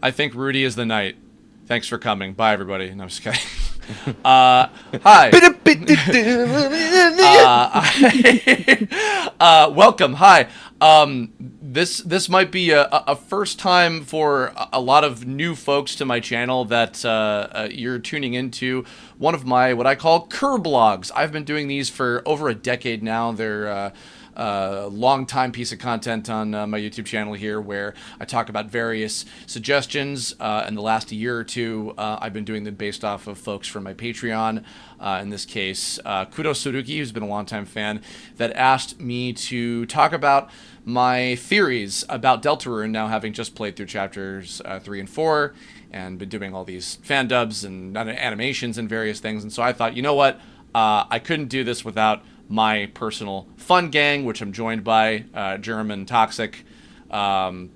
I think Rudy is the knight. Thanks for coming. Bye, everybody. No, I'm just kidding. Hi. Welcome. Hi. This might be a first time for a lot of new folks to my channel that you're tuning into one of my what I call Kirblogs. I've been doing these for over a decade now. They're long time piece of content on my YouTube channel here where I talk about various suggestions. In the last year or two, I've been doing them based off of folks from my Patreon. In this case, Kudos Suruki, who's been a longtime fan, that asked me to talk about my theories about Deltarune, now having just played through chapters 3 and 4 and been doing all these fan dubs and animations and various things. And so I thought, you know what? I couldn't do this without my personal fun gang, which I'm joined by Jerm and Toxic, or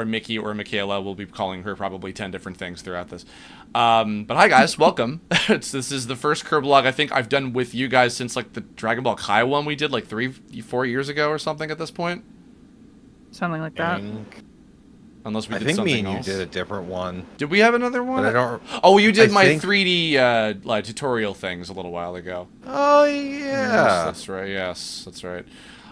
Mickey or Michaela. We'll be calling her probably 10 different things throughout this. But hi guys, welcome. This is the first Kirblog I think I've done with you guys since like the Dragon Ball Kai one we did like 3-4 years ago or something at this point. Something like that. Unless we I did think something me and else. you did a different one. Did we have another one? But I don't. Oh, you did my think... 3D like tutorial things a little while ago. Oh yeah. Yes, that's right. Yes, that's right.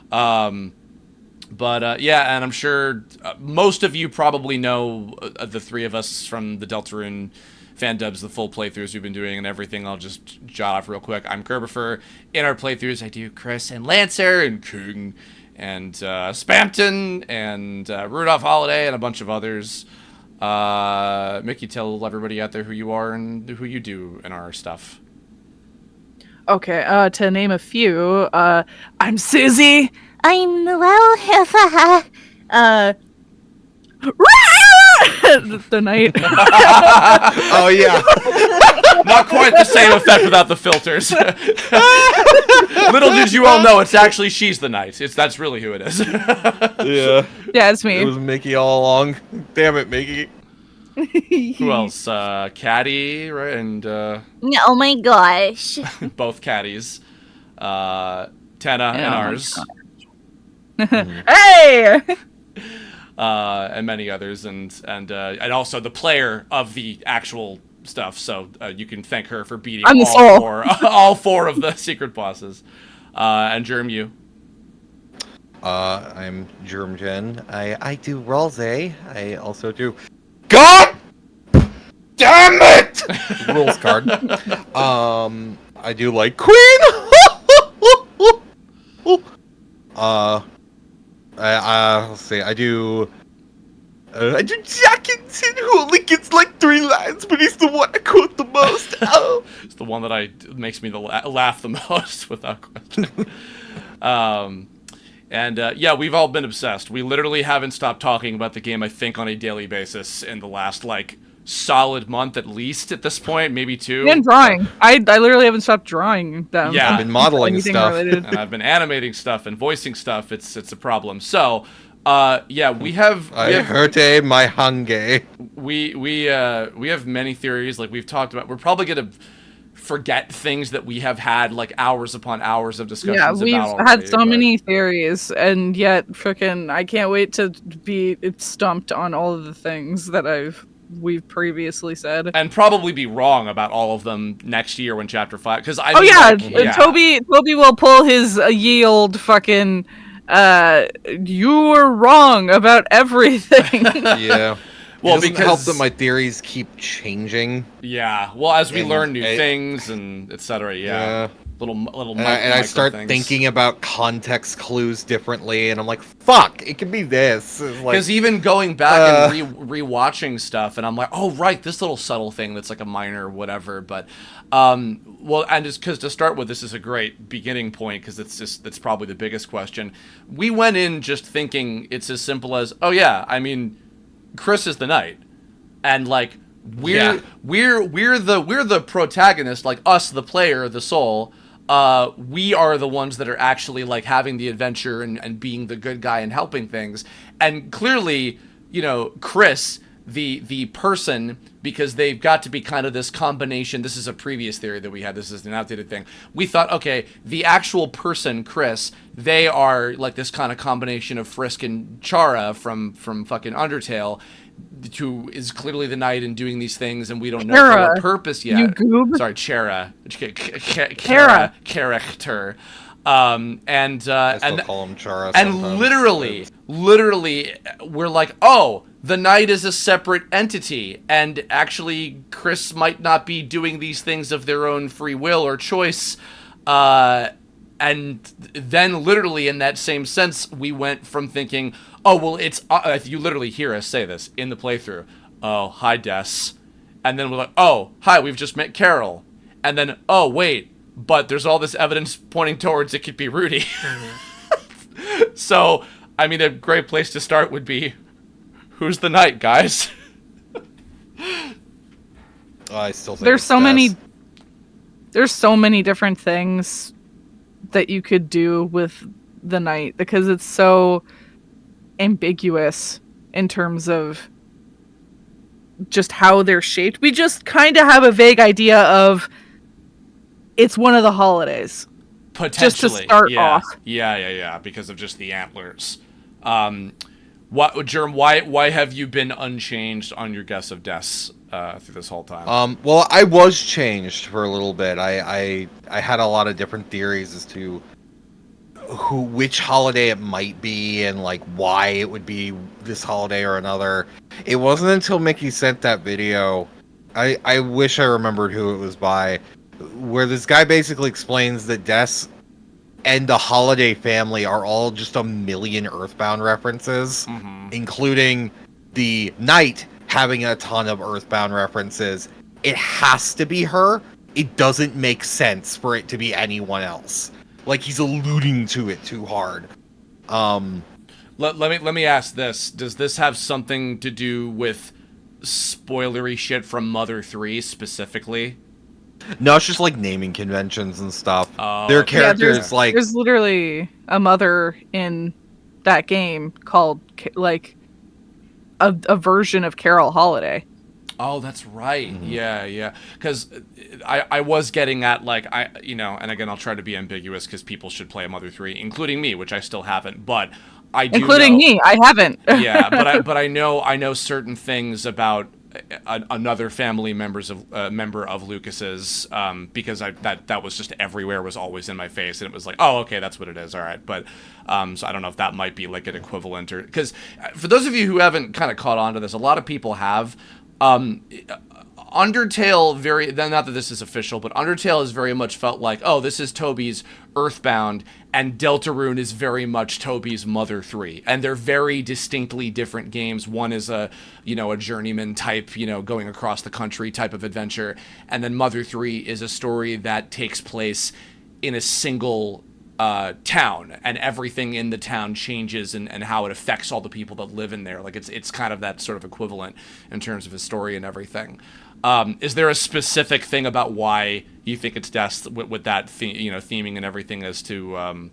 But yeah, and I'm sure most of you probably know the three of us from the Deltarune fan dubs, the full playthroughs we've been doing and everything. I'll just jot off real quick. I'm Kerbifer. In our playthroughs, I do Kris and Lancer and King and Spampton and Rudolph Holiday and a bunch of others. Mickey, tell everybody out there who you are and who you do in our stuff. Okay, to name a few, I'm Suzie. I'm the knight. Oh yeah. Not quite the same effect without the filters. Little did you all know, it's actually she's the knight. That's really who it is. Yeah. Yeah, it's me. It was Mickey all along. Damn it, Mickey. Who else? Caddy, right? And oh my gosh. both Caddies. Tenna and ours. Hey! And many others, and also the player of the actual stuff. So you can thank her for beating all four of the secret bosses. And Jerm, you. I'm Germgen. I do Ralze. I also do. God damn it! Rules card. I do like Queen. Let's see. I do Jackington, who only gets like 3 lines, but he's the one I quote the most. Oh. It's the one that makes me laugh the most, without question. Yeah, we've all been obsessed. We literally haven't stopped talking about the game, I think, on a daily basis in the last, like, solid month at least at this point, maybe 2. And drawing. I literally haven't stopped drawing them. Yeah. I've been modeling stuff. Related. And I've been animating stuff and voicing stuff. It's a problem. So, yeah, we have hurt my hunger. We have many theories, like we've talked about. We're probably gonna forget things that we have had like hours upon hours of discussions about. Yeah, we've had so many theories, and yet frickin' I can't wait to be stumped on all of the things that we've previously said, and probably be wrong about all of them next year when Chapter 5. Because Toby will pull his ye old fucking you were wrong about everything. Yeah. Well, because help that my theories keep changing. Yeah. Well, as we learn new things and etc. Yeah. Little. And I start thinking about context clues differently, and I'm like, "Fuck! It could be this." Because even going back and rewatching stuff, and I'm like, "Oh, right, this little subtle thing that's like a minor whatever." But, well, and just because to start with, this is a great beginning point because it's probably the biggest question. We went in just thinking it's as simple as, "Oh yeah, I mean, Kris is the knight," and like we're the protagonist, like us, the player, the soul. We are the ones that are actually like having the adventure and being the good guy and helping things. And clearly, you know, Kris, the person, because they've got to be kind of this combination. This is a previous theory that we had. This is an outdated thing. We thought, okay, the actual person, Kris, they are like this kind of combination of Frisk and Chara from fucking Undertale. who is clearly the knight and doing these things, and we don't know for Kara, what purpose yet. you goob. Sorry, Kara. Kara. Character. I still call him Chara And sometimes. literally, we're like, oh, the knight is a separate entity, and actually, Kris might not be doing these things of their own free will or choice. And then, literally, in that same sense, we went from thinking, oh, well, it's... you literally hear us say this in the playthrough. Oh, hi, Des. And then we're like, oh, hi, we've just met Carol. And then, oh, wait, but there's all this evidence pointing towards it could be Rudy. So, I mean, a great place to start would be, who's the knight, guys? I still think There's it's so Des. many. There's so many different things that you could do with the knight because it's so ambiguous in terms of just how they're shaped. We just kind of have a vague idea of it's one of the holidays. Potentially. Just to start off. Yeah, because of just the antlers. Jerm, why have you been unchanged on your guess of Des through this whole time? Well, I was changed for a little bit. I had a lot of different theories as to which holiday it might be and like why it would be this holiday or another. It wasn't until Mickey sent that video. I wish I remembered who it was by, where this guy basically explains that Des and the holiday family are all just a million Earthbound references, including the knight having a ton of Earthbound references. It has to be her. It doesn't make sense for it to be anyone else. Like, he's alluding to it too hard. Let me ask this. Does this have something to do with spoilery shit from Mother 3 specifically? No, it's just like naming conventions and stuff. Oh, Their okay. characters, like... There's literally a mother in that game called, like, a version of Carol Holiday. Oh, that's right. Yeah. Because I was getting at, like, and again, I'll try to be ambiguous because people should play a Mother 3, including me, which I still haven't, but I do Including me, I haven't. Yeah, but I know certain things about another family member of Lucas's, because that was just everywhere, was always in my face, and it was like, oh, okay, that's what it is, all right. But so I don't know if that might be like an equivalent, or because for those of you who haven't kind of caught on to this, a lot of people have. Undertale not that this is official, but Undertale has very much felt like, oh, this is Toby's Earthbound, and Deltarune is very much Toby's Mother 3, and they're very distinctly different games. One is a journeyman type, going across the country type of adventure, and then Mother 3 is a story that takes place in a single town, and everything in the town changes and how it affects all the people that live in there. Like, it's kind of that sort of equivalent in terms of his story and everything. Is there a specific thing about why you think it's Des with that theming and everything as to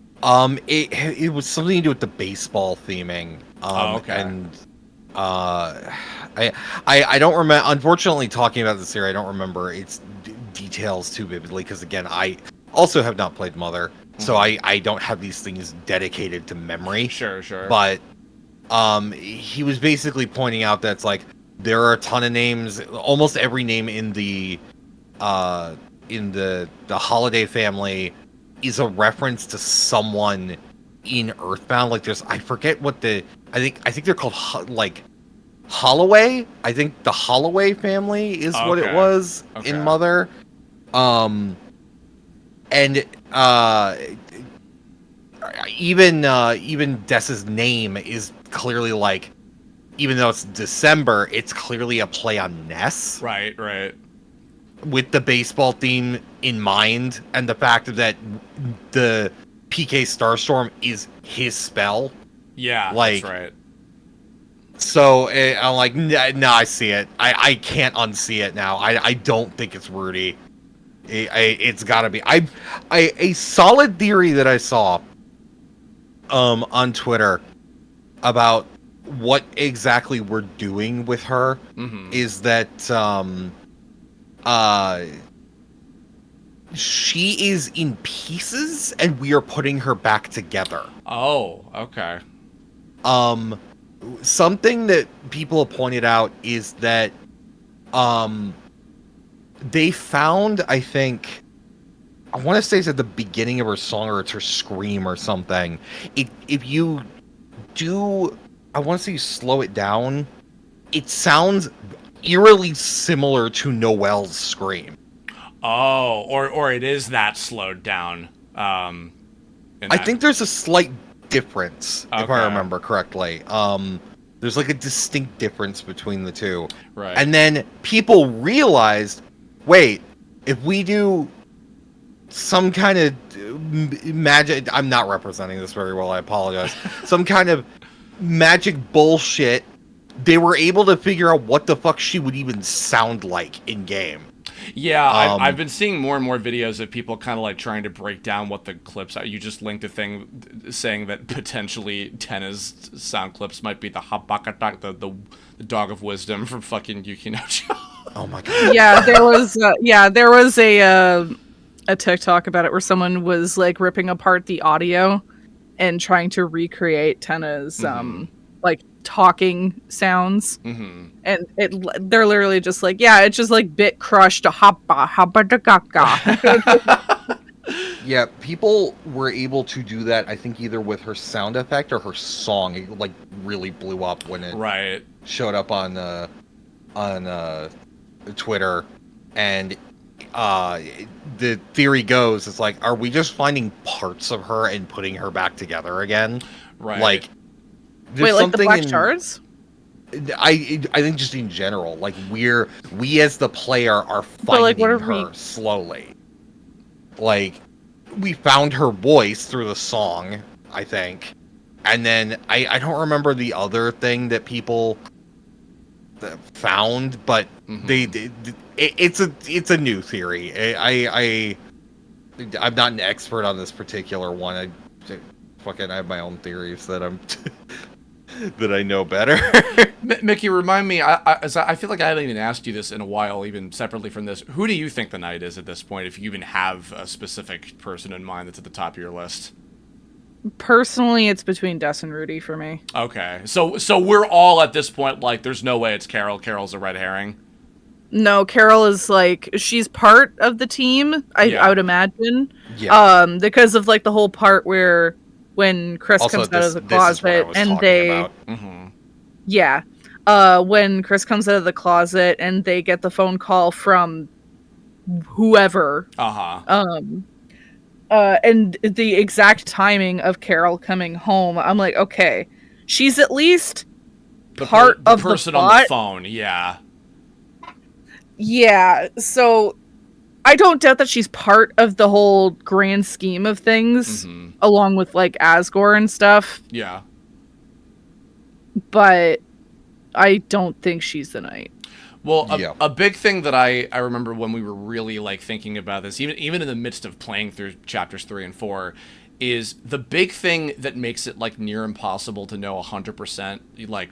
it was something to do with the baseball theming. Okay. And I don't remember, unfortunately, talking about this here, I don't remember its details too vividly, because again, I also have not played Mother, so I don't have these things dedicated to memory. Sure. But he was basically pointing out that it's like there are a ton of names, almost every name in the Holiday family is a reference to someone in Earthbound. Like, there's, I forget what I think they're called like Holloway. I think the Holloway family is what it was in Mother. And even Des's name is clearly, like, even though it's December, it's clearly a play on Ness. Right. With the baseball theme in mind, and the fact that the PK Starstorm is his spell. Yeah, like, that's right. So I'm like, no, I see it. I can't unsee it now. I don't think it's Rudy. It's got to be. A solid theory that I saw on Twitter about what exactly we're doing with her is that she is in pieces and we are putting her back together. Oh, okay. something that people have pointed out is that they found, I think, I want to say it's at the beginning of her song or it's her scream or something. If you do, I want to say you slow it down, it sounds eerily similar to Noelle's scream. Oh, or it is that slowed down. I think there's a slight difference, if I remember correctly. There's like a distinct difference between the two. Right. And then people realized, wait, if we do some kind of magic, I'm not representing this very well, I apologize. Some kind of magic bullshit, they were able to figure out what the fuck she would even sound like in game. Yeah, I've been seeing more and more videos of people kind of like trying to break down what the clips are. You just linked a thing saying that potentially Tenna's sound clips might be the Habakatak, the dog of wisdom from fucking Yukinocho. Oh my god. Yeah, there was a TikTok about it where someone was like ripping apart the audio and trying to recreate Tenna's like talking sounds, and they're literally just like, yeah, it's just like bit crushed habba da gaga. Yeah, people were able to do that, I think, either with her sound effect or her song. It like really blew up when it showed up on Twitter, and the theory goes, it's like, are we just finding parts of her and putting her back together again? Right. Like, wait, like the black shards? I think just in general, like we as the player are finding her slowly. Like, we found her voice through the song, I think, and then I don't remember the other thing that people found, but it's a new theory. I'm not an expert on this particular one. I have my own theories that I'm that I know better. Mickey, remind me, I feel like I haven't even asked you this in a while, even separately from this. Who do you think the knight is at this point, if you even have a specific person in mind that's at the top of your list? Personally, it's between Des and Rudy for me. Okay, so we're all at this point like, there's no way it's Carol. Carol's a red herring. No, Carol is like, she's part of the team, I would imagine. Yeah. Because of like the whole part where when Kris comes out of the closet and they when Kris comes out of the closet and they get the phone call from whoever. And the exact timing of Carol coming home, I'm like, okay, she's at least part of the person plot. On the phone, yeah. Yeah, so I don't doubt that she's part of the whole grand scheme of things, along with like Asgore and stuff. Yeah. But I don't think she's the knight. Well, a big thing that I remember when we were really like thinking about this, even in the midst of playing through chapters 3 and 4, is the big thing that makes it like near impossible to know 100% like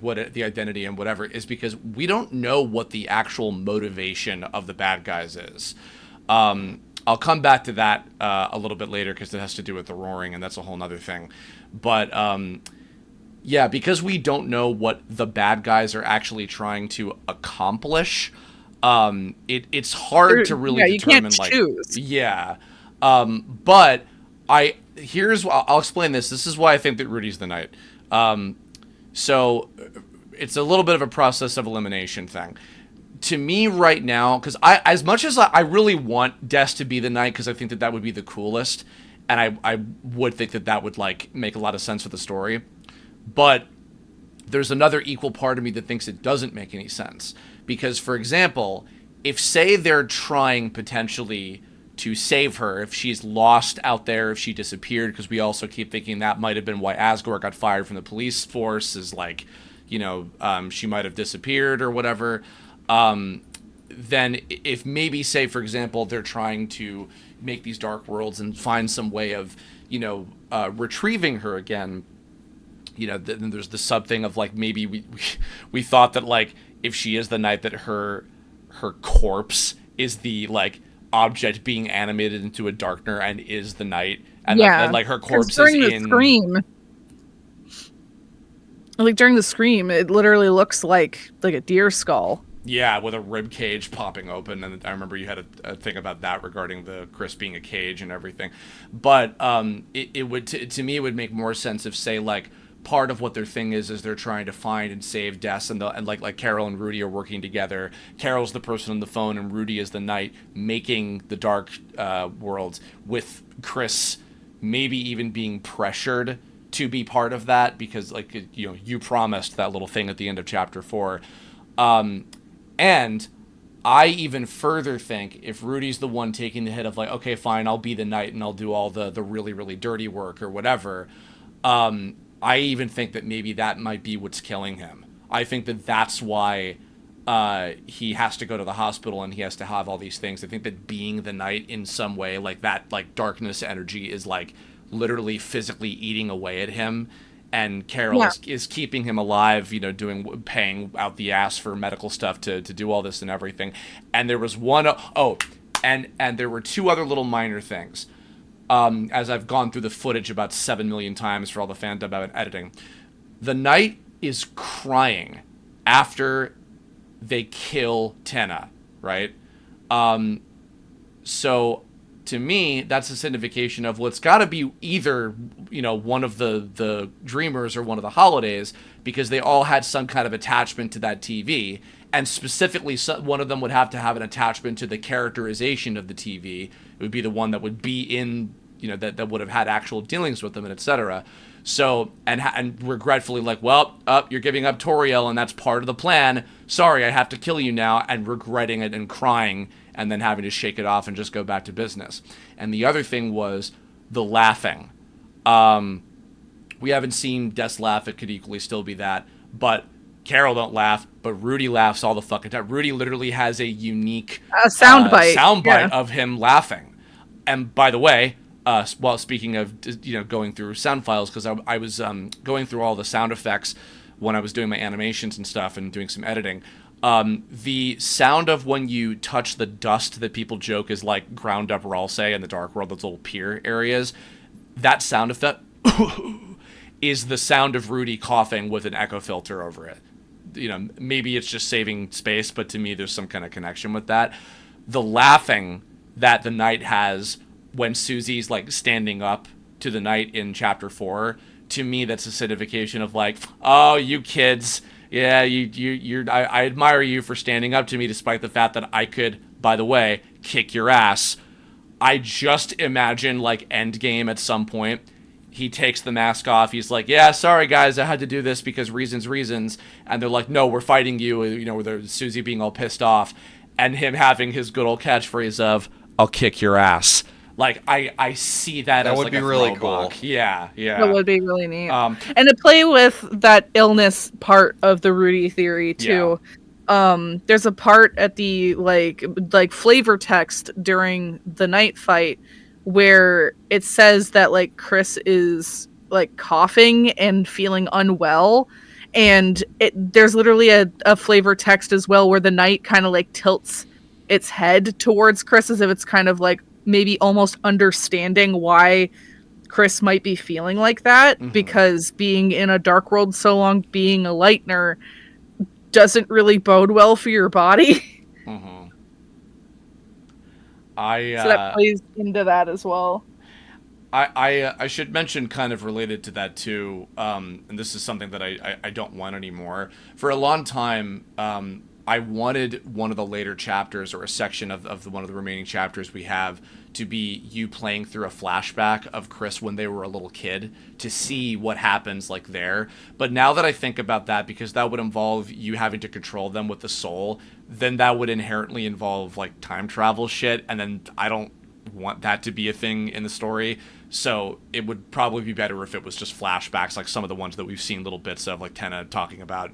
what the identity and whatever is, because we don't know what the actual motivation of the bad guys is. I'll come back to that a little bit later because it has to do with the roaring, and that's a whole nother thing. But yeah, because we don't know what the bad guys are actually trying to accomplish, it's hard to really determine. You can't choose. Yeah, but I'll explain this. This is why I think that Rudy's the knight. So it's a little bit of a process of elimination thing. To me right now, because as much as I really want Des to be the knight, because I think that would be the coolest, and I would think that would like make a lot of sense for the story, but there's another equal part of me that thinks it doesn't make any sense. Because, for example, if say they're trying potentially to save her, if she's lost out there, if she disappeared, because we also keep thinking that might have been why Asgore got fired from the police force, is like, she might have disappeared or whatever. Then if maybe, say, for example, they're trying to make these dark worlds and find some way of, retrieving her again, then there's the sub thing of like, maybe we thought that like, if she is the knight, that her corpse is the like object being animated into a darkner and is the knight, and like her corpse is in scream. Like during the scream, it literally looks like a deer skull. Yeah, with a rib cage popping open, and I remember you had a thing about that regarding the Kris being a cage and everything. But it would to me it would make more sense if, say, like, part of what their thing is they're trying to find and save Des, and like Carol and Rudy are working together. Carol's the person on the phone, and Rudy is the knight making the dark worlds, with Kris maybe even being pressured to be part of that because, like, you promised that little thing at the end of chapter 4. And I even further think if Rudy's the one taking the hit of, like, okay, fine, I'll be the knight and I'll do all the really, really dirty work or whatever, I even think that maybe that might be what's killing him. I think that that's why he has to go to the hospital and he has to have all these things. I think that being the knight in some way, like that, like darkness energy is like literally physically eating away at him. And Carol is keeping him alive, paying out the ass for medical stuff to do all this and everything. And there was and there were two other little minor things. As I've gone through the footage about 7 million times for all the fandom about editing. The knight is crying after they kill Tenna, right? So to me, that's a signification of, well, it's got to be either, one of the Dreamers or one of the Holidays, because they all had some kind of attachment to that TV. And specifically, one of them would have to have an attachment to the characterization of the TV. It would be the one that would be in, that would have had actual dealings with them and etc. So, and regretfully, like, well, you're giving up Toriel, and that's part of the plan. Sorry, I have to kill you now, and regretting it and crying, and then having to shake it off and just go back to business. And the other thing was the laughing. We haven't seen Des laugh. It could equally still be that. But Carol don't laugh, but Rudy laughs all the fucking time. Rudy literally has a unique soundbite of him laughing. And by the way, while speaking of going through sound files, because I was going through all the sound effects when I was doing my animations and stuff and doing some editing. The sound of when you touch the dust that people joke is like ground up Ralse in the Dark World, those little pier areas, that sound effect is the sound of Rudy coughing with an echo filter over it. Maybe it's just saving space, but to me there's some kind of connection with that. The laughing that the knight has when Susie's like standing up to the knight in chapter 4, to me that's a signification of like, oh, you kids, yeah, I admire you for standing up to me despite the fact that I could, by the way, kick your ass. I just imagine like Endgame at some point. He takes the mask off. He's like, yeah, sorry guys, I had to do this because reasons. And they're like, no, we're fighting you. With Susie being all pissed off, and him having his good old catchphrase of, I'll kick your ass. Like, I see that as would like be a really throwback. cool. Yeah. That would be really neat. And to play with that illness part of the Rudy theory too. Yeah. There's a part at the like flavor text during the night fight where it says that like Kris is like coughing and feeling unwell, and there's literally a flavor text as well where the knight kind of like tilts its head towards Kris as if it's kind of like maybe almost understanding why Kris might be feeling like that, because being in a dark world so long, being a lightener doesn't really bode well for your body. Mm-hmm. So that plays into that as well. I should mention, kind of related to that too, and this is something that I don't want anymore. For a long time, I wanted one of the later chapters, or a section of one of the remaining chapters we have, to be you playing through a flashback of Kris when they were a little kid, to see what happens like there. But now that I think about that, because that would involve you having to control them with the soul, then that would inherently involve like time travel shit, and then I don't want that to be a thing in the story. So it would probably be better if it was just flashbacks, like some of the ones that we've seen little bits of, like Tenna talking about,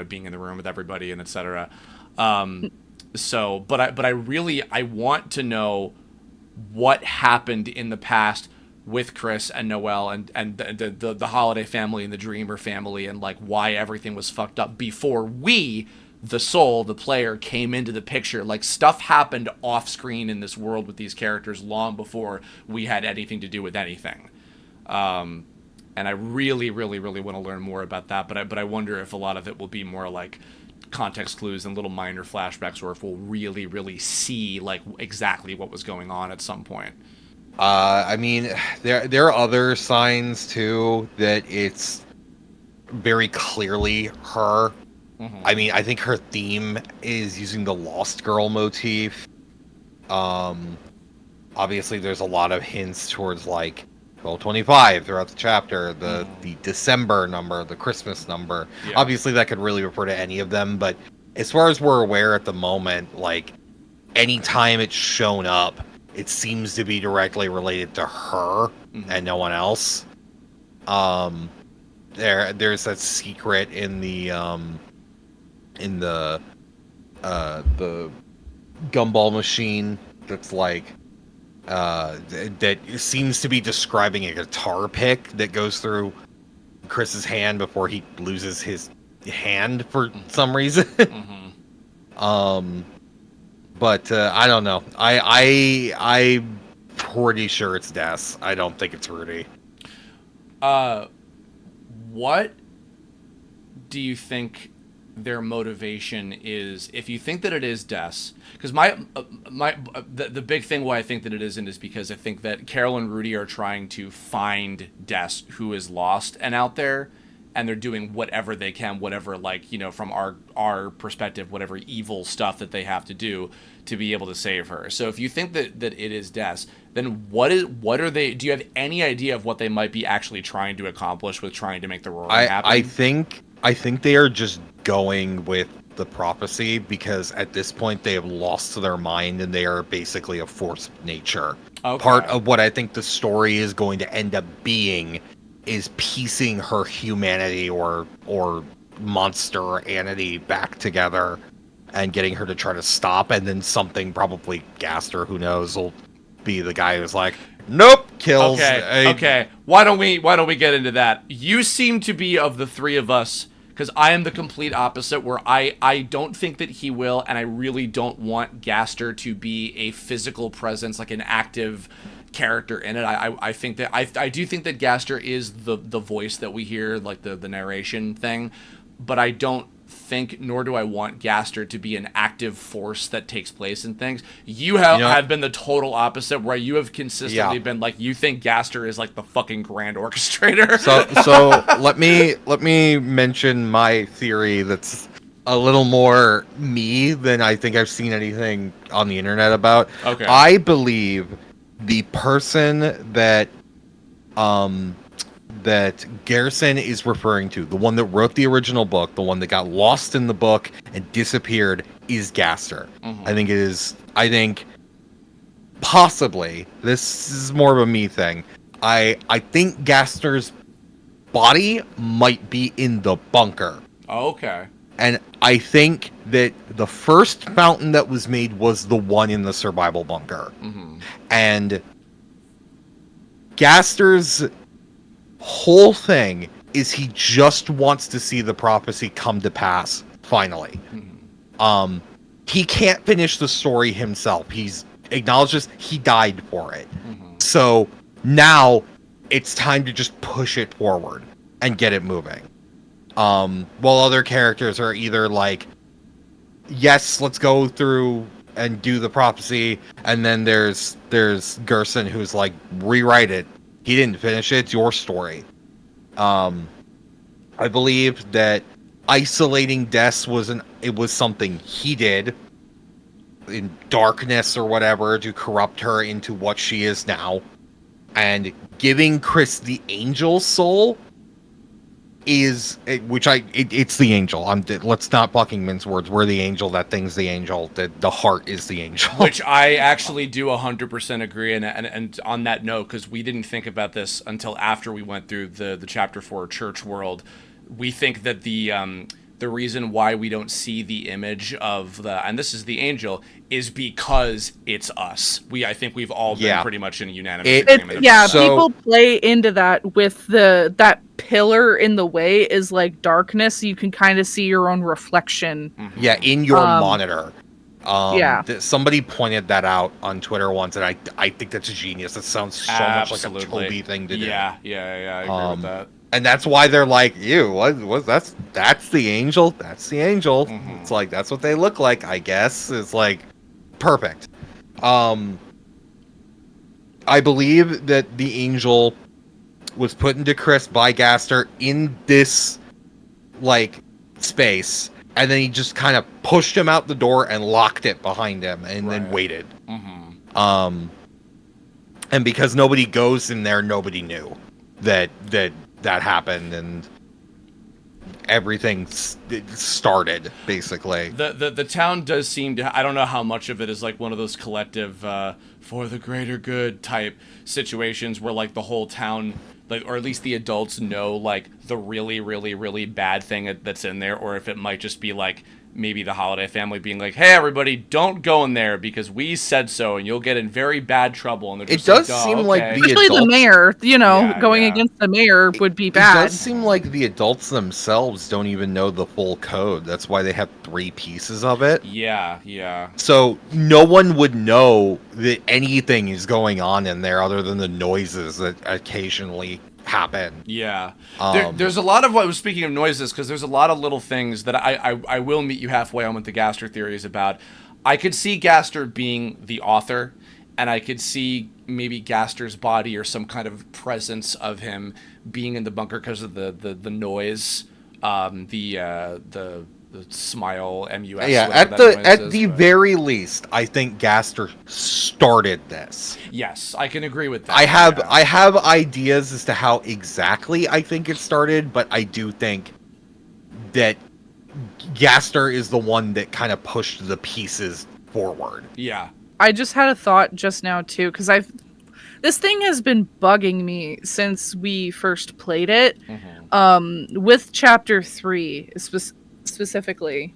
being in the room with everybody and etc. But I want to know what happened in the past with Kris and Noelle and the Holiday family and the Dreamer family, and like why everything was fucked up before we, the soul, the player, came into the picture. Like, stuff happened off screen in this world with these characters long before we had anything to do with anything. and I really, really, really want to learn more about that. But I wonder if a lot of it will be more like context clues and little minor flashbacks, or if we'll really, really see like exactly what was going on at some point. I mean, there are other signs too that it's very clearly her. Mm-hmm. I mean, I think her theme is using the Lost Girl motif. Obviously, there's a lot of hints towards like 1225 throughout the chapter, the December number, the Christmas number. Yeah. Obviously, that could really refer to any of them, but as far as we're aware at the moment, like anytime it's shown up, it seems to be directly related to her and no one else. There's that secret in the gumball machine that's like that seems to be describing a guitar pick that goes through Chris's hand before he loses his hand for some reason. But I don't know. I'm pretty sure it's Des. I don't think it's Rudy. What do you think their motivation is? If you think that it is Des, because the big thing why I think that it isn't is because I think that Carol and Rudy are trying to find Des, who is lost and out there, and they're doing whatever they can, whatever, like, you know, from our perspective, whatever evil stuff that they have to do to be able to save her. So if you think that it is Des, then what are they? Do you have any idea of what they might be actually trying to accomplish with trying to make the roaring happen? I think they are just going with the prophecy because at this point they have lost their mind and they are basically a force of nature. Okay. Part of what I think the story is going to end up being is piecing her humanity or monster-anity back together and getting her to try to stop, and then something, probably Gaster, who knows, will be the guy who's like, nope, kills. Okay. Why don't we get into that? You seem to be, of the three of us, because I am the complete opposite, where I don't think that he will, and I really don't want Gaster to be a physical presence, like an active character in it. I think that I do think that Gaster is the voice that we hear, like the narration thing, but I don't think, nor do I want Gaster to be an active force that takes place in things. You have been the total opposite, where you have consistently been like, you think Gaster is like the fucking grand orchestrator. So let me mention my theory that's a little more me than I think I've seen anything on the internet about. Okay. I believe the person that that Garrison is referring to, the one that wrote the original book, the one that got lost in the book and disappeared, is Gaster. I think possibly, this is more of a me thing, I think Gaster's body might be in the bunker. Okay. And I think that the first fountain that was made was the one in the survival bunker. And Gaster's whole thing is he just wants to see the prophecy come to pass, finally. He can't finish the story himself. He's acknowledges he died for it. So now it's time to just push it forward and get it moving. While other characters are either like, yes, let's go through and do the prophecy, and then there's Gerson who's like, rewrite it. He didn't finish it. It's your story. I believe that isolating Des was something he did in darkness or whatever to corrupt her into what she is now, and giving Kris the angel soul it's the angel. Let's not fucking mince words. We're the angel. That thing's the angel. The heart is the angel. Which I actually do 100% agree. And on that note, because we didn't think about this until after we went through the chapter 4 church world, we think that the reason why we don't see the image of and this is the angel, is because it's us. I think we've all been pretty much in a unanimous agreement. People play into that with that pillar in the way is like darkness. So you can kind of see your own reflection. Yeah, in your monitor. Somebody pointed that out on Twitter once, and I think that's a genius. That sounds so much like a Toby thing to do. Yeah, I agree with that. And that's why they're like, ew, what that's the angel. That's the angel. Mm-hmm. It's like, that's what they look like, I guess. It's like, perfect. I believe that the angel was put into Kris by Gaster in this, like, space, and then he just kind of pushed him out the door and locked it behind him, and then waited. Mm-hmm. And because nobody goes in there, nobody knew that happened, and everything started, basically. The town does seem to, I don't know how much of it is like one of those collective for the greater good type situations where like the whole town, like, or at least the adults know like the really, really, really bad thing that's in there, or if it might just be like maybe the Holiday family being like, hey, everybody, don't go in there because we said so, and you'll get in very bad trouble. And they're just seem okay. like especially the mayor, going against the mayor would be bad. It does seem like the adults themselves don't even know the full code. That's why they have 3 pieces of it. Yeah. So no one would know that anything is going on in there other than the noises that occasionally happen. Yeah. There's a lot of what was, speaking of noises, because there's a lot of little things that I will meet you halfway on with the Gaster theories about. I could see Gaster being the author, and I could see maybe Gaster's body or some kind of presence of him being in the bunker because of the noise, the smile MUS. Yeah, at the very least, I think Gaster started this. Yes, I can agree with that. I have ideas as to how exactly I think it started, but I do think that Gaster is the one that kind of pushed the pieces forward. Yeah. I just had a thought just now too, because this thing has been bugging me since we first played it. Mm-hmm. With chapter 3 specifically.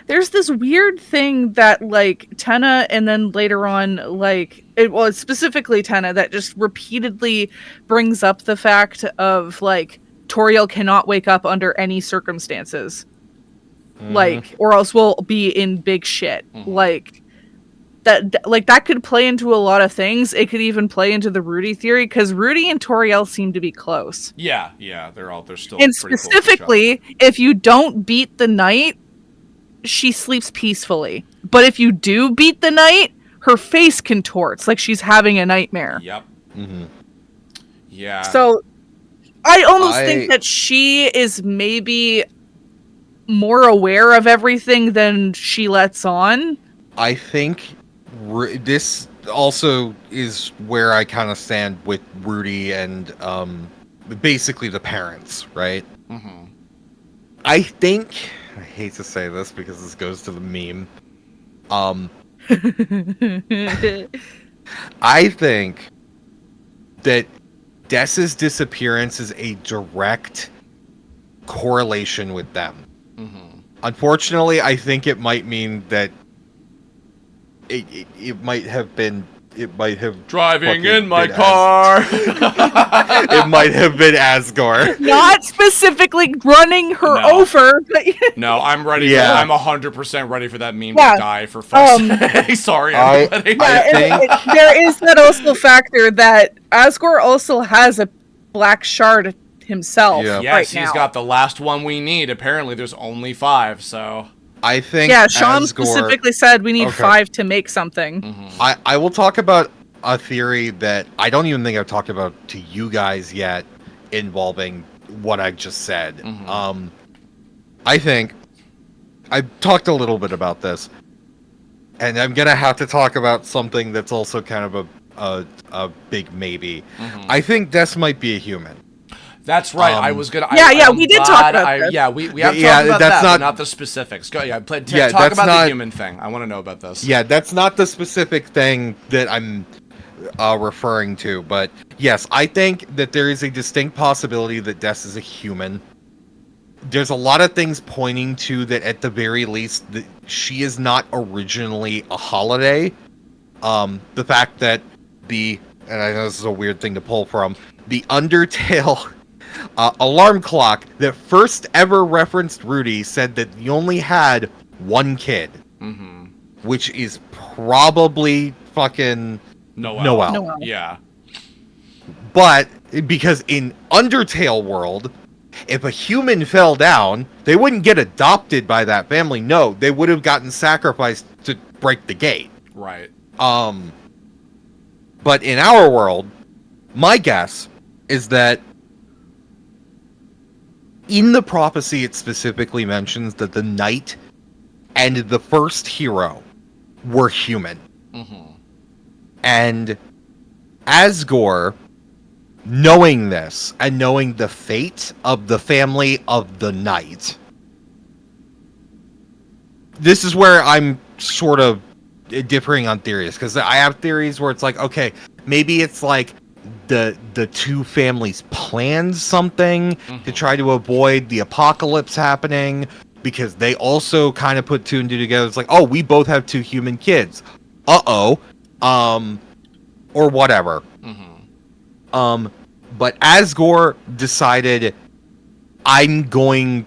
There's this weird thing that like Tenna, and then later on like it was specifically Tenna, that just repeatedly brings up the fact of like Toriel cannot wake up under any circumstances. Like, or else we'll be in big shit. Like that could play into a lot of things. It could even play into the Rudy theory, because Rudy and Toriel seem to be close. Yeah, they're still. And specifically, if you don't beat the night, she sleeps peacefully. But if you do beat the night, her face contorts like she's having a nightmare. Yep. Mm-hmm. Yeah. So I almost think that she is maybe more aware of everything than she lets on. I think this also is where I kind of stand with Rudy and basically the parents, right? Mm-hmm. I think, I hate to say this because this goes to the meme. I think that Des's disappearance is a direct correlation with them. Mm-hmm. Unfortunately, I think it might mean that it might have been. It might have driving in my car. It might have been Asgore. Not specifically running her over. But no, I'm ready. Yeah. I'm 100% ready for that meme to die. For fuck's sake. Sorry, everybody. There is that also factor that Asgore also has a black shard himself. Yeah. Yes, right he's got the last one we need. Apparently, there's only 5. So I think. Yeah, Sean specifically said we need 5 to make something. Mm-hmm. I will talk about a theory that I don't even think I've talked about to you guys yet, involving what I just said. Mm-hmm. I think I talked a little bit about this, and I'm gonna have to talk about something that's also kind of a big maybe. Mm-hmm. I think Des might be a human. That's right. I was gonna. We did talk about this. Yeah, we have talked about that, but not the specifics. Go. Talk about the human thing. I want to know about this. Yeah, that's not the specific thing that I'm referring to, but yes, I think that there is a distinct possibility that Des is a human. There's a lot of things pointing to that, at the very least, that she is not originally a holiday. The fact that and I know this is a weird thing to pull from, the Undertale alarm clock that first ever referenced Rudy said that you only had one kid. Mm-hmm. which is probably fucking Noelle. Noelle. Yeah. But because in Undertale world, if a human fell down, they wouldn't get adopted by that family. No, they would have gotten sacrificed to break the gate. Right. But in our world, my guess is that in the prophecy it specifically mentions that the knight and the first hero were human. Mm-hmm. And Asgore, knowing this and knowing the fate of the family of the knight, this is where I'm sort of differing on theories, because I have theories where it's like, okay, maybe it's like the two families planned something to try to avoid the apocalypse happening, because they also kind of put two and two together. It's like, oh, we both have two human kids. Or whatever. But Asgore decided, I'm going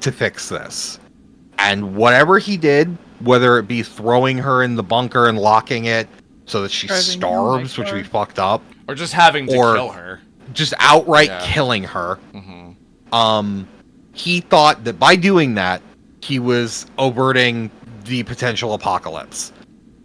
to fix this. And whatever he did, whether it be throwing her in the bunker and locking it so that she starves, which we fucked up, or just having to kill her, just outright killing her. He thought that by doing that, he was averting the potential apocalypse.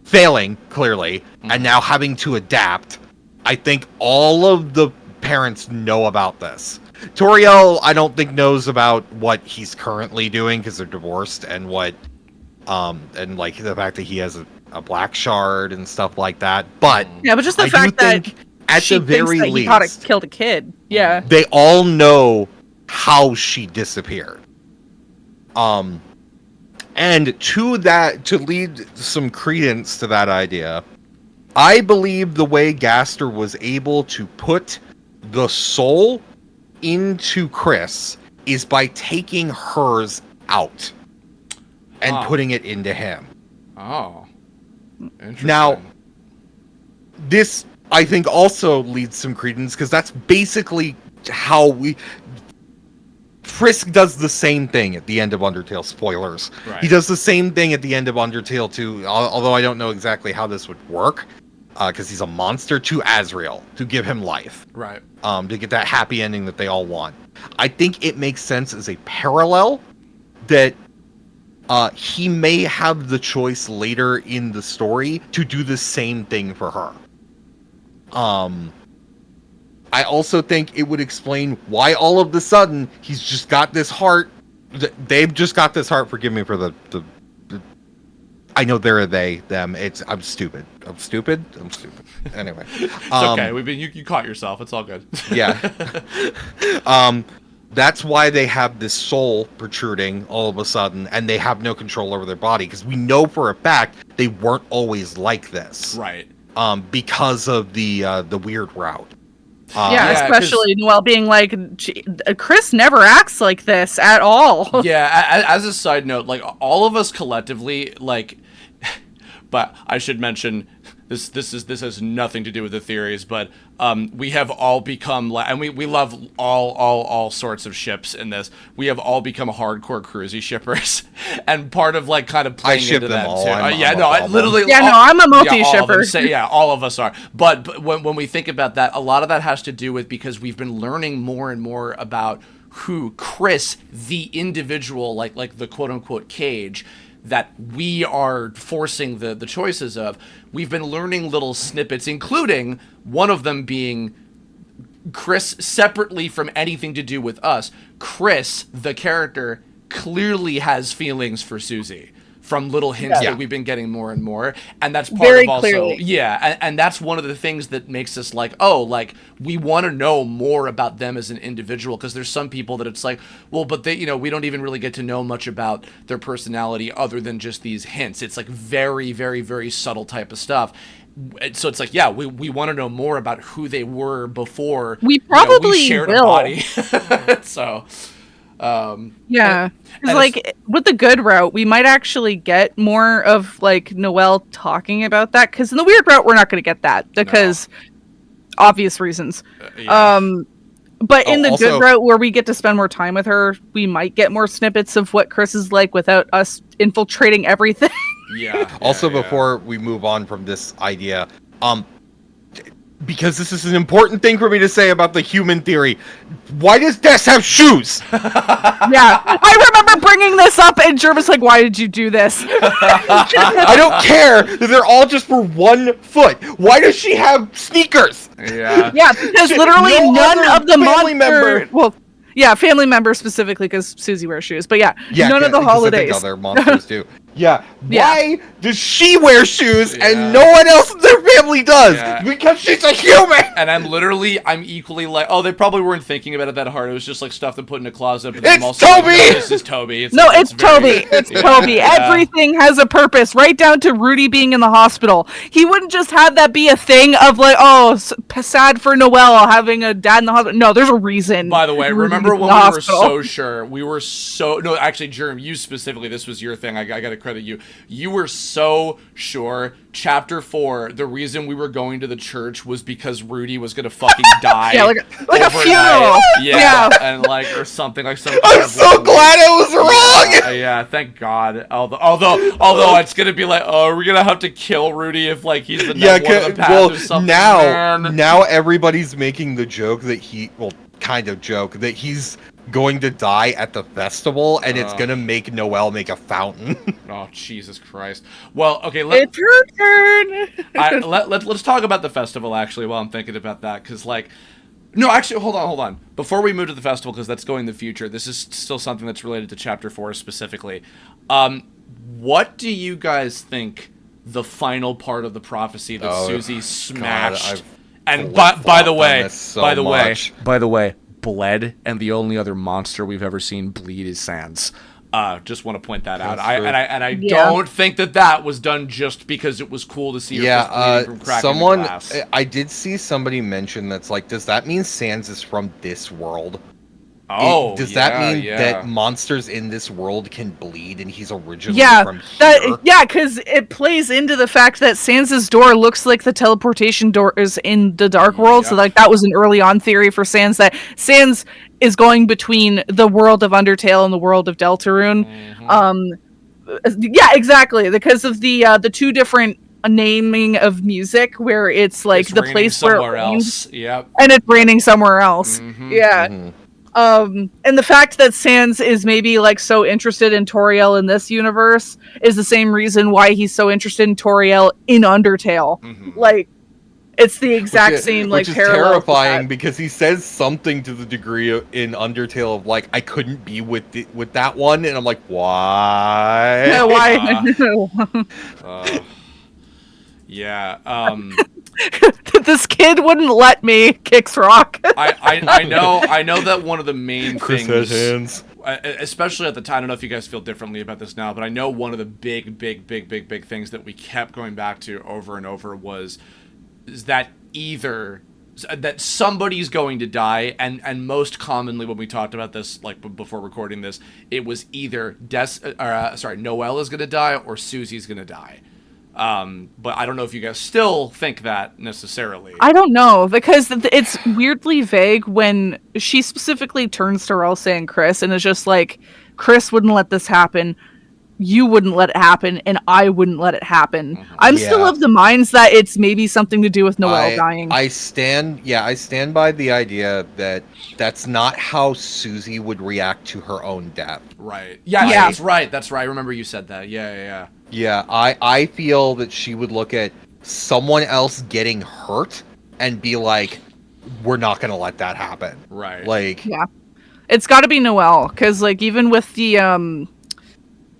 Failing, clearly, and now having to adapt. I think all of the parents know about this. Toriel, I don't think, knows about what he's currently doing because they're divorced, and what, and like the fact that he has a black shard and stuff like that. But yeah, but just the fact that at the very least, he thought it killed a kid. Yeah, they all know how she disappeared. And to lead some credence to that idea, I believe the way Gaster was able to put the soul into Kris is by taking hers out and putting it into him. Oh. Interesting. Now, this, I think, also leads some credence, because that's basically how Frisk does the same thing at the end of Undertale. Spoilers. Right. He does the same thing at the end of Undertale too, although I don't know exactly how this would work, because he's a monster, to Azrael, to give him life. Right. To get that happy ending that they all want. I think it makes sense as a parallel that he may have the choice later in the story to do the same thing for her. I also think it would explain why all of the sudden he's just got this heart. They've just got this heart. Forgive me for the I know they're a they, them. I'm stupid. Anyway. It's okay. You caught yourself. It's all good. Yeah. That's why they have this soul protruding all of a sudden, and they have no control over their body, because we know for a fact they weren't always like this. Right. Because of the weird route. Especially Noelle being like, Kris never acts like this at all. Yeah, as a side note, like, all of us collectively, like, but I should mention, this has nothing to do with the theories, but we have all become, and we love all sorts of ships in this. We have all become hardcore cruisy shippers, and part of, like, kind of playing into that all. too. Literally. I'm a multi shipper. All of us are. But when we think about that, a lot of that has to do with, because we've been learning more and more about who Kris, the individual, like the quote unquote cage, that we are forcing the choices of. We've been learning little snippets, including one of them being Kris, separately from anything to do with us. Kris, the character, clearly has feelings for Suzie, from little hints that we've been getting more and more. And that's part Very of also clearly. and that's one of the things that makes us like, oh, like, we want to know more about them as an individual, because there's some people that it's like, well, but they, we don't even really get to know much about their personality other than just these hints. It's like very, very, very subtle type of stuff. So it's like, we want to know more about who they were before we probably we shared a body. So because like with the good route, we might actually get more of like Noelle talking about that, because in the weird route we're not going to get that because obvious reasons. But in the good route, where we get to spend more time with her, we might get more snippets of what Kris is like without us infiltrating everything. Yeah. Also, before we move on from this idea, because this is an important thing for me to say about the human theory, why does Des have shoes? Yeah, I remember bringing this up, and Jerm was like, "Why did you do this?" I don't care. They're all just for 1 foot. Why does she have sneakers? Yeah. Yeah, because literally No none other of the family member. Well, yeah, family members specifically, because Suzie wears shoes. But yeah, none of the 'cause holidays. I think other monsters do. Yeah. Yeah. Why does she wear shoes Yeah. and no one else in their family does? Yeah. Because she's a human. And I'm equally like, oh, they probably weren't thinking about it that hard. It was just like stuff to put in a closet. But It's I'm also Toby! Like, no, this is Toby. No, it's very- Toby. It's Yeah, Toby. yeah. Everything has a purpose, right down to Rudy being in the hospital. He wouldn't just have that be a thing of like, oh, sad for Noelle having a dad in the hospital. No, there's a reason. By the way, Rudy's remember in when the we were hospital. so sure? No, actually, Jerm, you specifically, this was your thing. I got to credit you. You were so sure. Chapter 4, the reason we were going to the church was because Rudy was gonna fucking die. Yeah, like a overnight. funeral. Yeah, and like or something like something. I'm so glad I was wrong. Yeah, thank God. Although it's gonna be like, oh, we're gonna have to kill Rudy if like he's the Yeah, one of the path well, or something. now man. everybody's making the joke that he's going to die at the festival, and it's gonna make Noelle make a fountain. Oh, Jesus Christ. Well, okay, It's her turn. let's talk about the festival, actually, while I'm thinking about that, because, like... No, actually, hold on. Before we move to the festival, because that's going in the future, this is still something that's related to Chapter 4 specifically. What do you guys think the final part of the prophecy that Suzie smashed... And by the way, bled, and the only other monster we've ever seen bleed is Sans. Just want to point that out. I don't think that was done just because it was cool to see her fist bleeding from cracking the glass. I did see somebody mention that's like, does that mean Sans is from this world? Oh, does that mean that monsters in this world can bleed and he's originally from here? Because it plays into the fact that Sans's door looks like the teleportation doors in the Dark World. So like that was an early on theory for Sans, that Sans is going between the world of Undertale and the world of Deltarune. Yeah, exactly. Because of the two different naming of music, where it's like it's the place where it rains, and it's raining somewhere else. And the fact that Sans is maybe like so interested in Toriel in this universe is the same reason why he's so interested in Toriel in Undertale. Like, it's the exact same like which is parallel. Terrifying because he says something to the degree in Undertale of like, I couldn't be with that one, and I'm like, why? Yeah, why? This kid wouldn't let me. Kicks rock. I know that one of the main Kris things, has hands. especially at the time, I don't know if you guys feel differently about this now, but I know one of the big things that we kept going back to over and over is that either that somebody's going to die, and most commonly when we talked about this, like before recording this, it was either Noelle is going to die or Susie's going to die. But I don't know if you guys still think that necessarily. I don't know, because it's weirdly vague when she specifically turns to Elsa and Kris and is just like, Kris wouldn't let this happen, you wouldn't let it happen, and I wouldn't let it happen. I'm still of the minds that it's maybe something to do with Noelle dying. I stand by the idea that that's not how Suzie would react to her own death. Right. Yeah. That's right. I remember you said that. Yeah. Yeah, I feel that she would look at someone else getting hurt and be like, we're not going to let that happen. Right. Like, yeah. It's got to be Noelle, because like even with the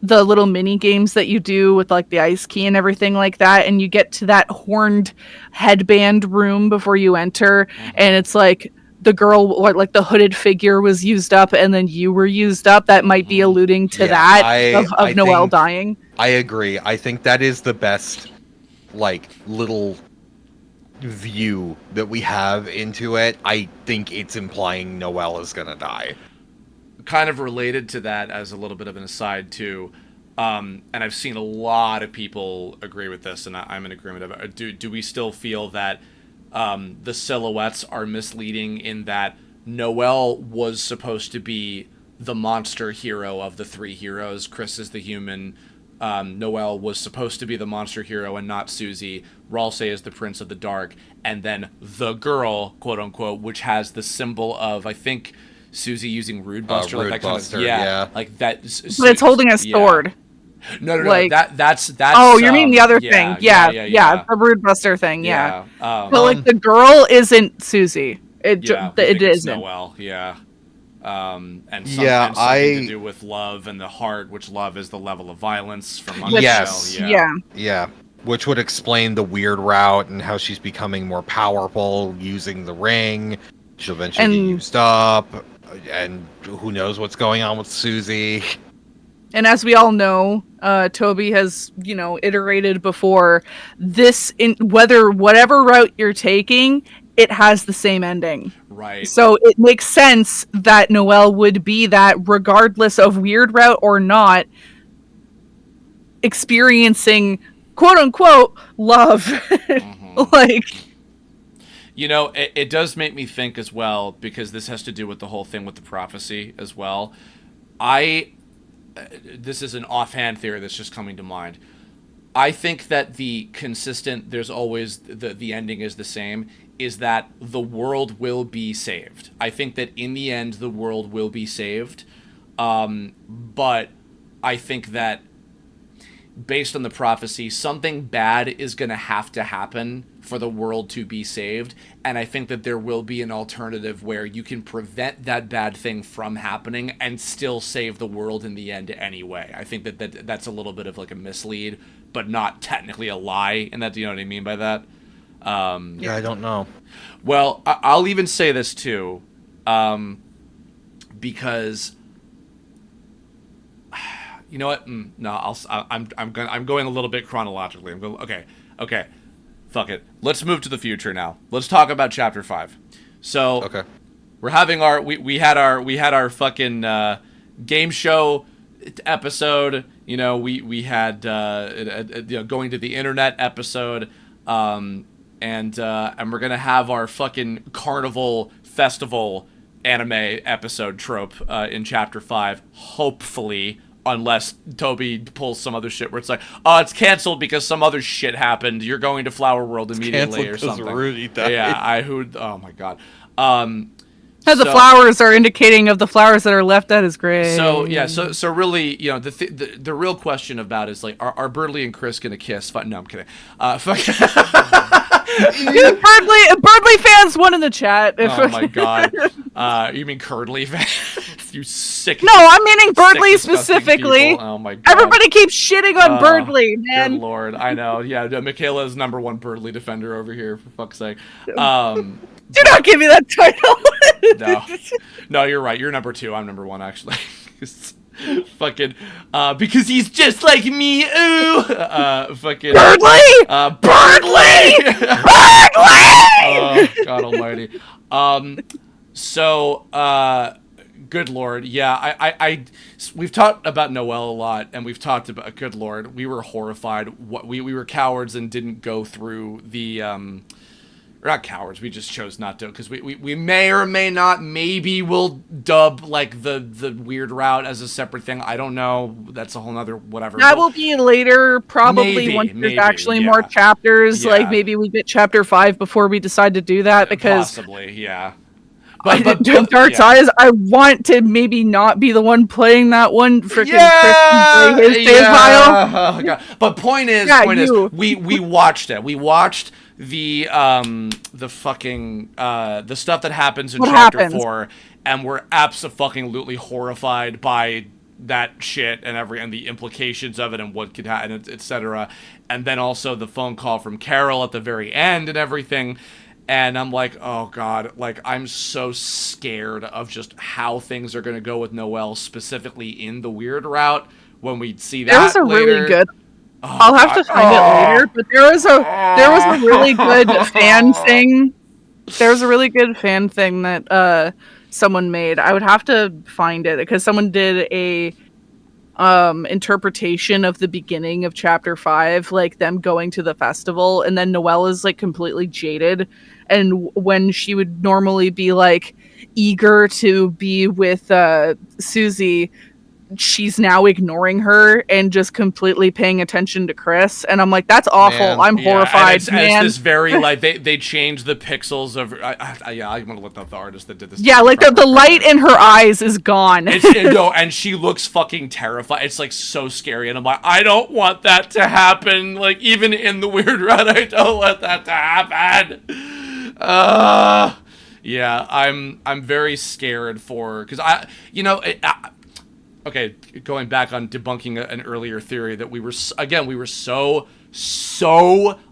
little mini games that you do with like the ice key and everything like that, and you get to that horned headband room before you enter, and it's like the girl, or like the hooded figure was used up and then you were used up, that might be alluding to of Noelle dying. I agree. I think that is the best like little view that we have into it. I think it's implying Noelle is gonna die. Kind of related to that as a little bit of an aside too, and I've seen a lot of people agree with this, and I'm in agreement of it. Do we still feel that the silhouettes are misleading in that Noelle was supposed to be the monster hero of the three heroes? Kris is the human, Noelle was supposed to be the monster hero and not Suzie. Ralsei is the Prince of the Dark, and then the girl, quote unquote, which has the symbol of, I think, Suzie using Rude Buster, like that Buster, kind of, yeah, like that. But it's holding a sword. No, like, that's. Oh, you mean the other thing? Yeah, the Rude Buster thing. Yeah. But like the girl isn't Suzie. It isn't. Noelle. Yeah. And something to do with love and the heart, which love is the level of violence from Undertale. Yes. Yeah. Which would explain the weird route and how she's becoming more powerful using the ring. She'll eventually get used up, and who knows what's going on with Suzie. And as we all know, Toby has, iterated before this, whatever route you're taking, it has the same ending. Right. So it makes sense that Noelle would be that, regardless of weird route or not, experiencing quote unquote love. Mm-hmm. It does make me think as well, because this has to do with the whole thing with the prophecy as well. This is an offhand theory that's just coming to mind. I think that there's always the ending is the same, is that the world will be saved. I think that in the end, the world will be saved. But I think that based on the prophecy, something bad is going to have to happen for the world to be saved. And I think that there will be an alternative where you can prevent that bad thing from happening and still save the world in the end anyway. I think that's a little bit of like a mislead, but not technically a lie. And that, you know what I mean by that? Yeah, I don't know. Well, I'll even say this too, because you know what? No, I'm going a little bit chronologically. Okay. Fuck it. Let's move to the future now. Let's talk about chapter 5. So okay, we're having we had our fucking game show episode. We had going to the internet episode. And we're gonna have our fucking carnival festival anime episode trope in chapter 5, hopefully, unless Toby pulls some other shit where it's like, oh, it's canceled because some other shit happened. You're going to Flower World immediately or something. Rudy died. Yeah, oh my god. The flowers are indicating of the flowers that are left at his grave. So yeah, so really, the real question about is like, are Birdly and Kris gonna kiss? No, I'm kidding. Birdly fans, one in the chat. Oh my god. You mean Curdly fans? You sick. No, I'm meaning Birdly specifically. People. Oh my god. Everybody keeps shitting on Birdly, man. Good lord, I know. Yeah, Michaela is #1 Birdly defender over here, for fuck's sake. Do not give me that title. No, you're right. You're #2. I'm #1 actually. Fucking because he's just like me. Ooh. Fucking Birdly. Birdly. Birdly. Oh God Almighty. Good lord. Yeah, we've talked about Noelle a lot, and we've talked about, good lord, we were horrified. We were cowards and didn't go through the or not cowards, we just chose not to, because we may or may not, maybe we'll dub like the weird route as a separate thing. I don't know. That's a whole nother whatever. That will be later, probably, once there's actually more chapters. Yeah. Like maybe we get chapter 5 before we decide to do that, because possibly, yeah. But Dark Eyes, I want to maybe not be the one playing that one. Freaking Kris his save file. Oh, God. But point is, we watched it. We watched the fucking the stuff that happens in chapter 4, and we're absolutely horrified by that shit and the implications of it and what could happen, etc. And then also the phone call from Carol at the very end and everything. And I'm like, oh God, like I'm so scared of just how things are going to go with Noelle, specifically in the weird route when we see that. There was a really good. I'll have to find it later, but there was a really good fan thing. There was a really good fan thing that someone made. I would have to find it because someone did a interpretation of the beginning of chapter 5, like them going to the festival, and then Noelle is like completely jaded, and when she would normally be like eager to be with Suzie, she's now ignoring her and just completely paying attention to Kris, and I'm like, that's awful. Man. I'm horrified, and it's man. this very like they changed the pixels of I'm gonna look up the artist that did this. Yeah, like the light in her eyes is gone. No, and she looks fucking terrified. It's like so scary, and I'm like, I don't want that to happen. Like even in the weird run, I don't want that to happen. Yeah, I'm very scared for because okay, going back on debunking an earlier theory that we were so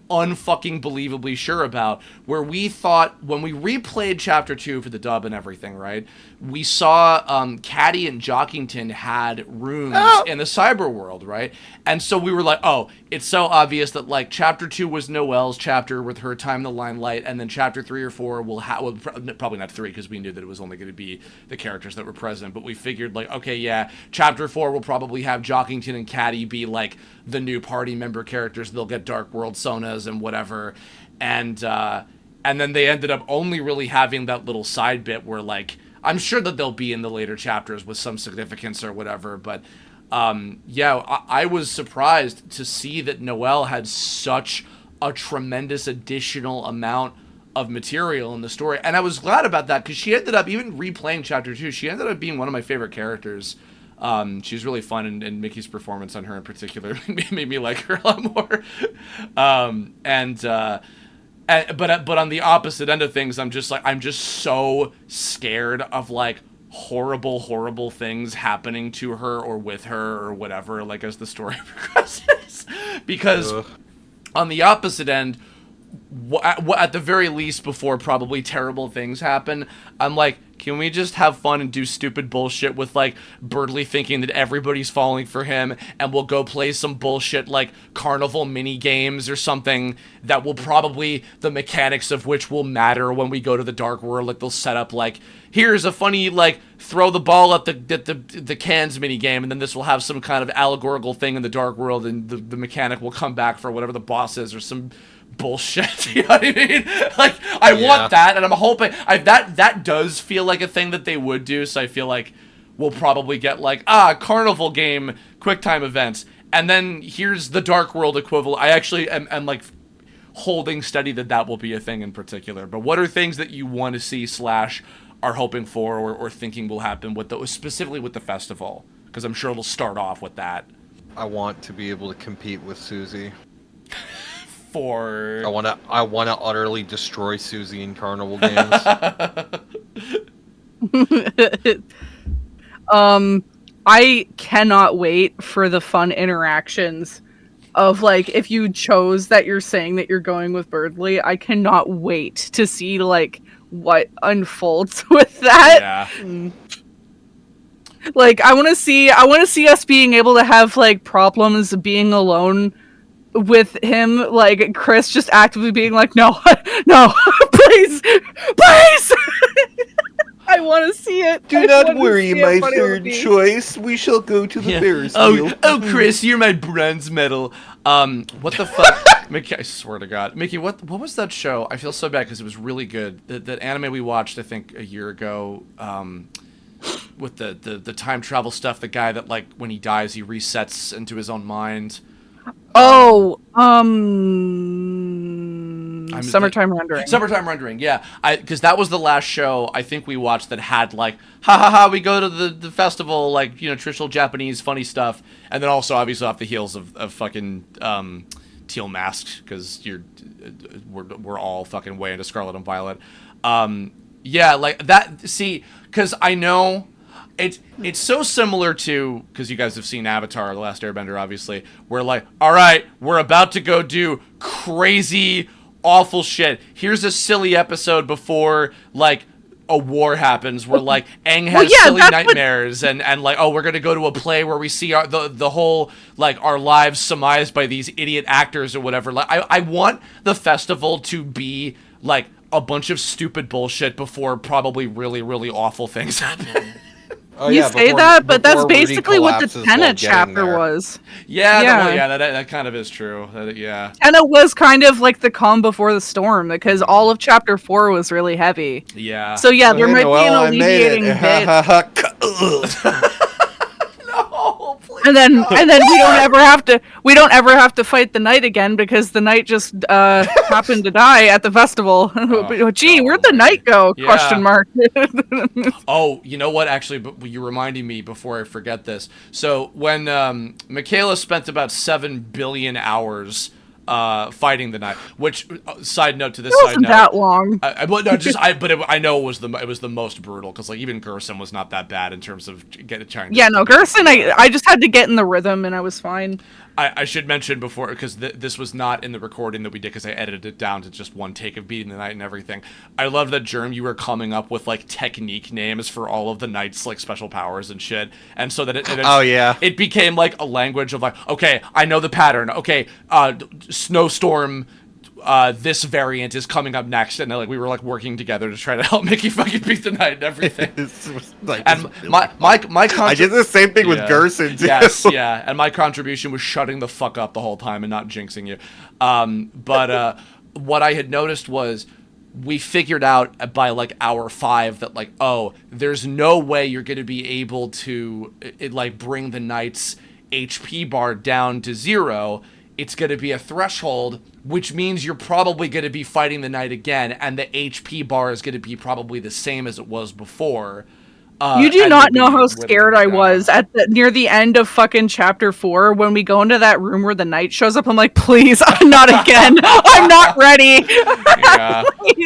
unfucking believably sure about, where we thought when we replayed chapter 2 for the dub and everything, right? We saw Caddy and Jockington had runes in the cyber world, right? And so we were like, oh, it's so obvious that like chapter 2 was Noelle's chapter with her time in the limelight, and then chapter 3 or 4 will have probably not 3 because we knew that it was only going to be the characters that were present, but we figured like, okay, yeah, chapter 4 will probably have Jockington and Caddy be like the new party member characters. They'll get Dark World Sonas and whatever, and then they ended up only really having that little side bit where like I'm sure that they'll be in the later chapters with some significance or whatever, but I was surprised to see that Noelle had such a tremendous additional amount of material in the story, and I was glad about that because she ended up, even replaying chapter 2, she ended up being one of my favorite characters. She's really fun, and Mickey's performance on her in particular made me like her a lot more. But on the opposite end of things, I'm just so scared of like horrible things happening to her or with her or whatever, like as the story progresses. Because on the opposite end, at the very least, before probably terrible things happen, I'm like, can we just have fun and do stupid bullshit with like Birdley thinking that everybody's falling for him, and we'll go play some bullshit like carnival mini games or something that will probably, the mechanics of which will matter when we go to the dark world. Like they'll set up like, here's a funny like throw the ball at the cans mini game, and then this will have some kind of allegorical thing in the dark world, and the mechanic will come back for whatever the boss is or some bullshit. You know what I mean? Like I want that, and I'm hoping that does feel like a thing that they would do. So I feel like we'll probably get like carnival game quick time events, and then here's the dark world equivalent. I actually am like holding steady that will be a thing in particular. But what are things that you want to see / are hoping for or thinking will happen with specifically with the festival? Because I'm sure it'll start off with that. I want to be able to compete with Suzie. For I want to utterly destroy Suzie in carnival games. I cannot wait for the fun interactions of like, if you chose that you're saying that you're going with Birdley, I cannot wait to see like what unfolds with that. Yeah. Like I want to see us being able to have like problems being alone with him, like Kris just actively being like, no, please. I want to see it. Do not worry, my third choice. We shall go to the Ferris wheel. Oh, Kris, you're my bronze medal. What the fuck, Mickey? I swear to God, Mickey, what was that show? I feel so bad because it was really good. That anime we watched, I think, a year ago. With the time travel stuff. The guy that like when he dies, he resets into his own mind. Summertime Rendering. Summertime Rendering, yeah. Because that was the last show I think we watched that had like, we go to the festival, like, you know, traditional Japanese funny stuff, and then also obviously off the heels of fucking Teal Masked, because we're all fucking way into Scarlet and Violet. Yeah, like that. See, because I know. It's so similar to, because you guys have seen Avatar, The Last Airbender, obviously, where like, all right, we're about to go do crazy, awful shit. Here's a silly episode before, like, a war happens where, like, Aang has silly nightmares, and like, oh, we're going to go to a play where we see the whole, like, our lives surmised by these idiot actors or whatever. Like, I want the festival to be, like, a bunch of stupid bullshit before probably really, really awful things happen. Oh, you say that, but that's basically what the Tenet chapter was. Yeah, that kind of is true. Yeah. Tenet was kind of like the calm before the storm, because all of chapter 4 was really heavy. Yeah. So yeah, there might be an alleviating bit. then we don't ever have to fight the knight again because the knight just happened to die at the festival. Gee, where'd the knight go? Yeah. Question mark. Oh, you know what? Actually, but you're reminding me before I forget this. So when Michaela spent about 7 billion hours fighting the knight, which side note to this, It wasn't that long. I know it was the most brutal because like even Gerson was not that bad in terms of trying. Yeah, no, Gerson. I just had to get in the rhythm and I was fine. I should mention before, because this was not in the recording that we did, because I edited it down to just one take of beating the knight and everything. I love that, Jerm, you were coming up with, like, technique names for all of the knight's, like, special powers and shit. And so that it became, like, a language of, like, okay, I know the pattern. Okay, snowstorm, this variant is coming up next. And, like, we were, like, working together to try to help Mickey fucking beat the knight and everything. And my I did the same thing with Gerson, too. Yes, yeah. And my contribution was shutting the fuck up the whole time and not jinxing you. But what I had noticed was we figured out by, like, hour 5 that, like, oh, there's no way you're going to be able to, bring the knight's HP bar down to 0. It's going to be a threshold, which means you're probably going to be fighting the knight again, and the HP bar is going to be probably the same as it was before. You do not know how scared I was near the end of fucking chapter 4 when we go into that room where the knight shows up. I'm like, please, not again. I'm not ready. Yeah.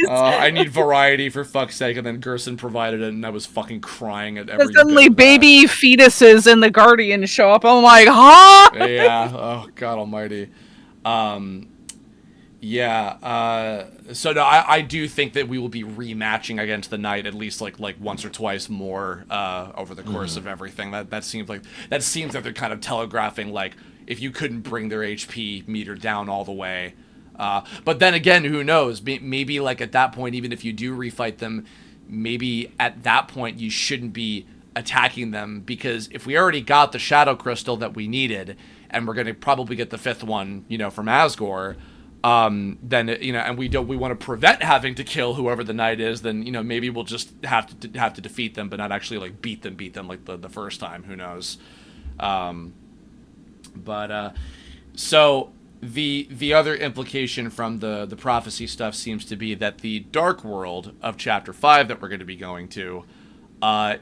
I need variety for fuck's sake. And then Gerson provided it, and I was fucking crying at every. Suddenly, baby fetuses and the Guardian show up. I'm like, huh? Yeah. Oh God Almighty. Yeah, so no, I do think that we will be rematching against the knight at least like once or twice more over the course of everything. That seems like they're kind of telegraphing, like, if you couldn't bring their HP meter down all the way. But then again, who knows? Maybe like at that point, even if you do refight them, maybe at that point you shouldn't be attacking them, because if we already got the shadow crystal that we needed, and we're gonna probably get the 5th one, from Asgore. Then and we want to prevent having to kill whoever the knight is, then maybe we'll just have to defeat them, but not actually like beat them like the first time. Who knows? So the other implication from the prophecy stuff seems to be that the dark world of chapter 5 that we're going to be going to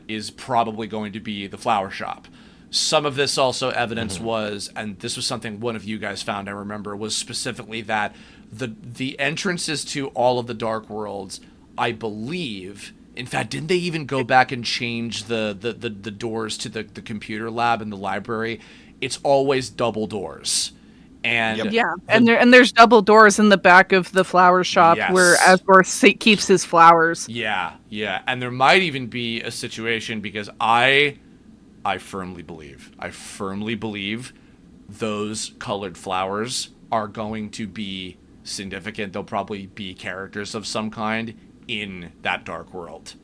is probably going to be the flower shop. Some of this also evidence was, and this was something one of you guys found, I remember, was specifically that the entrances to all of the dark worlds, I believe, in fact, didn't they even go back and change the doors to the computer lab and the library? It's always double doors. And there's double doors in the back of the flower shop where Asgore keeps his flowers. Yeah. And there might even be a situation, because I firmly believe those colored flowers are going to be significant. They'll probably be characters of some kind in that dark world.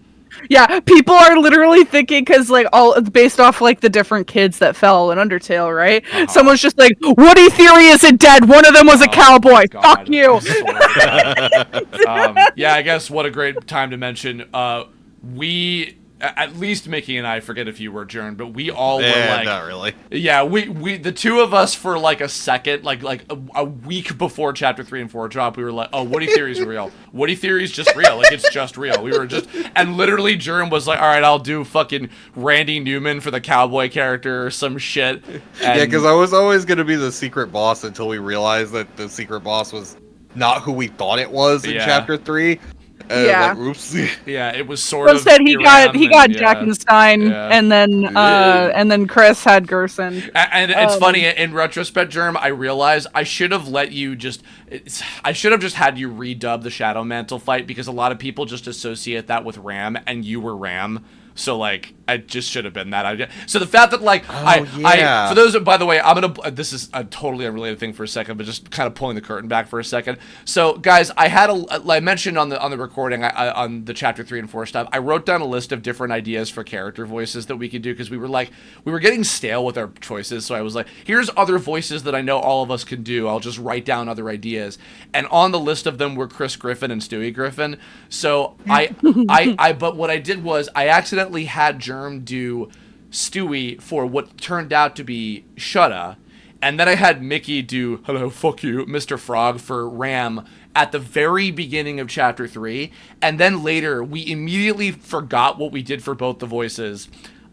Yeah, people are literally thinking, because all based off the different kids that fell in Undertale, right? Someone's just like, Woody Theory isn't dead. One of them was a cowboy. God. Fuck you. Yeah, I guess what a great time to mention. We. At least Mickey and I, forget if you were, Jern, but we all were not really. Yeah, we the two of us for a second, a week before chapter 3 and 4 dropped, we were like, oh, Woody Theory's real. Woody Theory's just real. It's just real. We were just, and literally Jern was like, all right, I'll do fucking Randy Newman for the cowboy character or some shit. And because I was always going to be the secret boss until we realized that the secret boss was not who we thought it was in chapter 3. Oops. Yeah, it was sort of. Said he got Jackenstein, and then Kris had Gerson. And it's funny, in retrospect, Jerm, I realized I should have let you I should have just had you redub the Shadow Mantle fight, because a lot of people just associate that with Ram, and you were Ram. So, I just should have been that idea. So the fact that, I for those, by the way, this is a totally unrelated thing for a second, but just kind of pulling the curtain back for a second. So, guys, I mentioned on the recording, on the chapter 3 and 4 stuff, I wrote down a list of different ideas for character voices that we could do, because we were getting stale with our choices. So I was like, here's other voices that I know all of us can do. I'll just write down other ideas. And on the list of them were Chris Griffin and Stewie Griffin. So but what I did was I accidentally had Jerm do Stewie for what turned out to be Shudda. And then I had Mickey do "Hello, fuck you, Mr. Frog" for Ram at the very beginning of Chapter 3. And then later, we immediately forgot what we did for both the voices.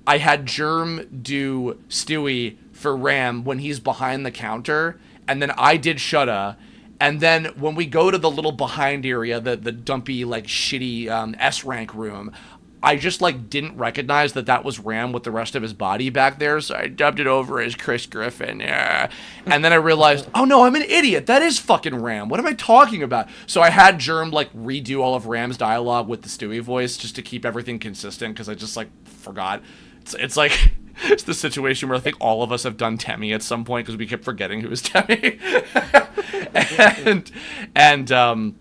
I had Jerm do Stewie for Ram when he's behind the counter. And then I did Shudda. And then when we go to the little behind area, the dumpy, like, shitty S-rank room, I just, like, didn't recognize that was Ram with the rest of his body back there, so I dubbed it over as Chris Griffin. Yeah. And then I realized, oh no, I'm an idiot. That is fucking Ram. What am I talking about? So I had Jerm, like, redo all of Ram's dialogue with the Stewie voice just to keep everything consistent, because I just, like, forgot. It's like... It's the situation where I think all of us have done Temmie at some point because we kept forgetting who was Temmie. and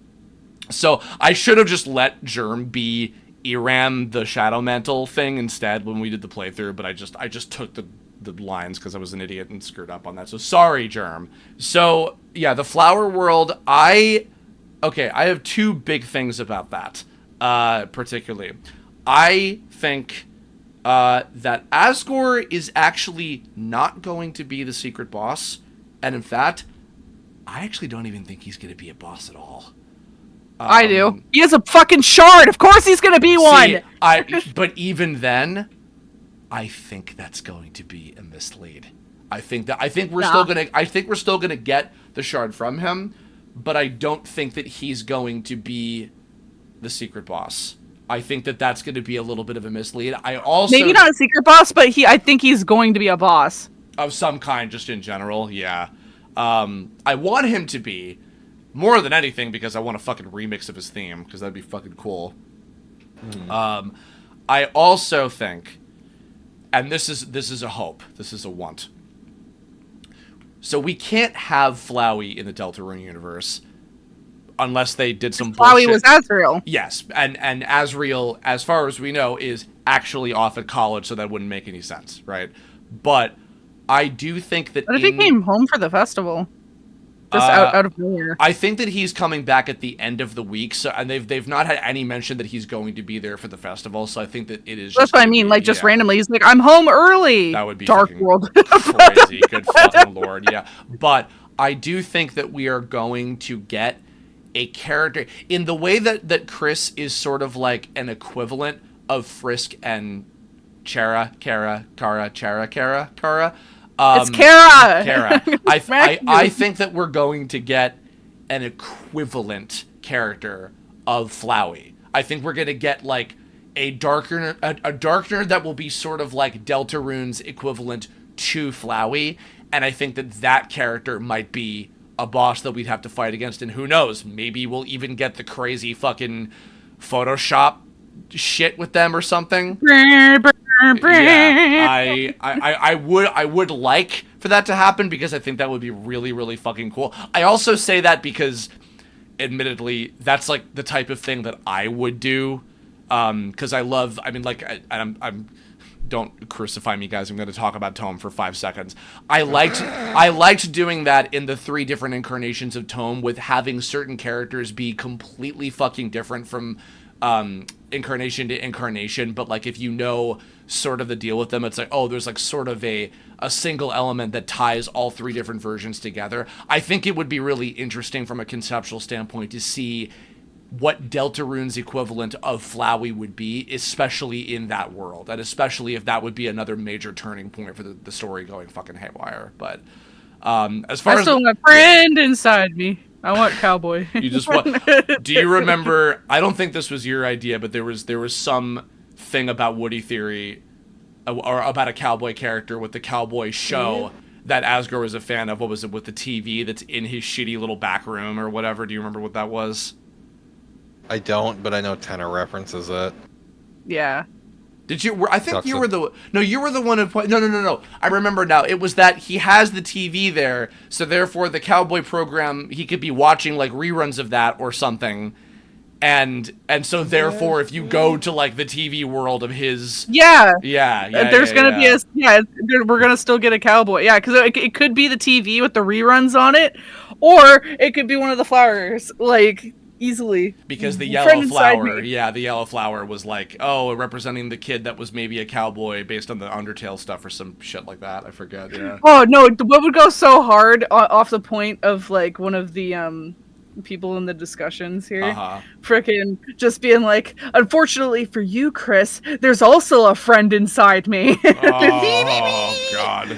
so I should have just let Jerm be Eram the Shadow Mantle thing instead when we did the playthrough, but I just took the lines because I was an idiot and screwed up on that. So sorry, Jerm. So yeah, the Flower World, I have two big things about that, particularly. I think that Asgore is actually not going to be the secret boss, and in fact, I actually don't even think he's going to be a boss at all. I do. He has a fucking shard. Of course he's going to be one. But even then, I think that's going to be a mislead. I think we're still gonna get the shard from him, but I don't think that he's going to be the secret boss. I think that's going to be a little bit of a mislead. I also maybe not a secret boss, but I think he's going to be a boss of some kind, just in general. Yeah, I want him to be more than anything because I want a fucking remix of his theme because that'd be fucking cool. I also think, and this is a hope, this is a want. So we can't have Flowey in the Deltarune universe. Unless they did some bullshit. Flowey was Azrael. Yes, and Azrael, as far as we know, is actually off at college, so that wouldn't make any sense, right? But I do think that... What if he came home for the festival? Just out of nowhere. I think that he's coming back at the end of the week, so and they've not had any mention that he's going to be there for the festival, so I think that it is... That's what I mean, just randomly, he's like, I'm home early! That would be Dark World. Crazy, good fucking lord, yeah. But I do think that we are going to get a character in the way that Kris is sort of like an equivalent of Frisk and Kara. It's Kara. I think that we're going to get an equivalent character of Flowey. I think we're going to get like a darker that will be sort of like Deltarune's equivalent to Flowey, and I think that character might be a boss that we'd have to fight against, and who knows, maybe we'll even get the crazy fucking Photoshop shit with them or something. Yeah, I would like for that to happen because I think that would be really, really fucking cool. I also say that because, admittedly, that's like the type of thing that I would do, because I'm don't crucify me, guys. I'm going to talk about Tome for 5 seconds. I liked doing that in the 3 different incarnations of Tome, with having certain characters be completely fucking different from incarnation to incarnation. But like, if you know sort of the deal with them, it's like, oh, there's like sort of a single element that ties all 3 different versions together. I think it would be really interesting from a conceptual standpoint to see what Deltarune's equivalent of Flowey would be, especially in that world, and especially if that would be another major turning point for the story going fucking haywire. But as far as... I still want a friend inside me. I want Cowboy. You just want... Do you remember... I don't think this was your idea, but there was some thing about Woody Theory, or about a cowboy character with the Cowboy show that Asgore was a fan of. What was it, with the TV that's in his shitty little back room or whatever? Do you remember what that was? I don't, but I know Tenor references it. Yeah. Did you? I think you were the... No, you were the one who... No. I remember now. It was that he has the TV there, so therefore the Cowboy program, he could be watching like reruns of that or something. And so therefore, if you go to like the TV world of his... Yeah. There's going to be we're going to still get a Cowboy. Yeah, because it could be the TV with the reruns on it, or it could be one of the flowers. Like... Easily. Because the Friend yellow inside flower, me. the yellow flower was like, oh, representing the kid that was maybe a cowboy based on the Undertale stuff or some shit like that. I forget, yeah. Oh no! What would go so hard off the point of like one of the people in the discussions here, Uh-huh. frickin' just being like, unfortunately for you, Kris, there's also a friend inside me. Oh, God.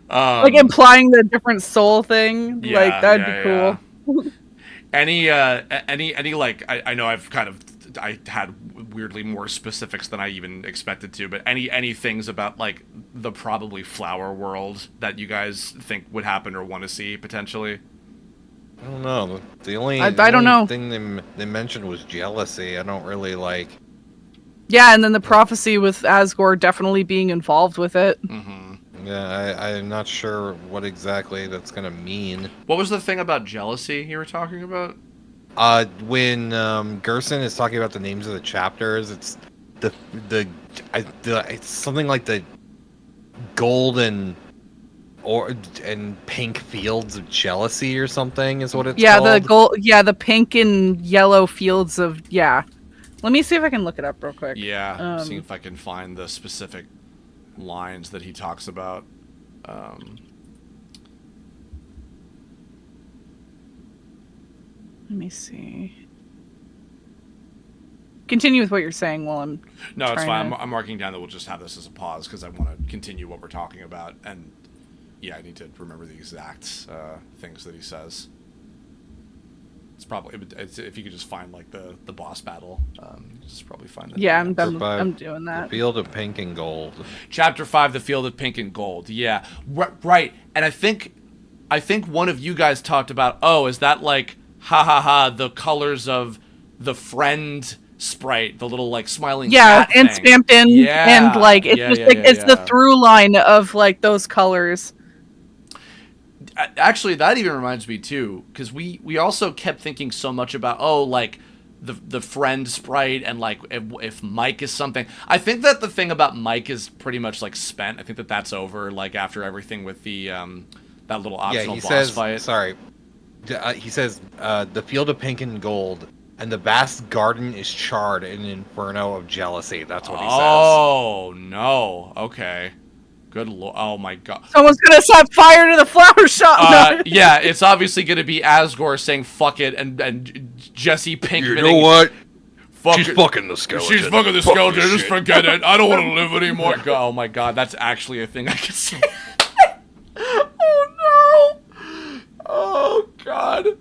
Like implying the different soul thing. Yeah, Like that'd be yeah. cool. Any like I know I had weirdly more specifics than I even expected to, but any things about like the probably flower world that you guys think would happen or want to see potentially? I don't know. The only I don't know. thing they mentioned was jealousy. I don't really like. Yeah, and then the prophecy with Asgore definitely being involved with it. Mm-hmm. Yeah, I'm not sure what exactly that's gonna mean. What was the thing about jealousy you were talking about? When Gerson is talking about the names of the chapters, it's it's something like the golden and pink fields of jealousy or something is what it's called. The pink and yellow fields of Let me see if I can look it up real quick. Yeah, see if I can find the specific lines that he talks about. Let me see. Continue with what you're saying while I'm. No, it's fine. I'm marking down that we'll just have this as a pause because I want to continue what we're talking about, and yeah, I need to remember the exact things that he says. It's probably if you could just find like the boss battle, just probably find that. Yeah, I'm doing that. The Field of Pink and Gold. Chapter 5, the Field of Pink and Gold. Yeah, right. And I think one of you guys talked about. Oh, is that like the colors of the friend sprite, the little like smiling cat and thing. stamped in, and like it's the through line of like those colors. Actually, that even reminds me too, because we also kept thinking so much about like the friend sprite and like if Mike is something. I think that the thing about Mike is pretty much like spent. I think that that's over like after everything with the that little optional boss fight. Sorry, he says the Field of Pink and Gold. And the vast garden is charred in an inferno of jealousy. That's what he says. Oh, no. Okay. Good lord. Oh, my God. Someone's going to set fire to the flower shop. Yeah, it's obviously going to be Asgore saying fuck it and Jesse Pinkman. You know what? She's fucking the skeleton. She's fucking the skeleton. Just forget it. I don't want to live anymore. Oh, my God. That's actually a thing I can say. Oh, no. Oh, God.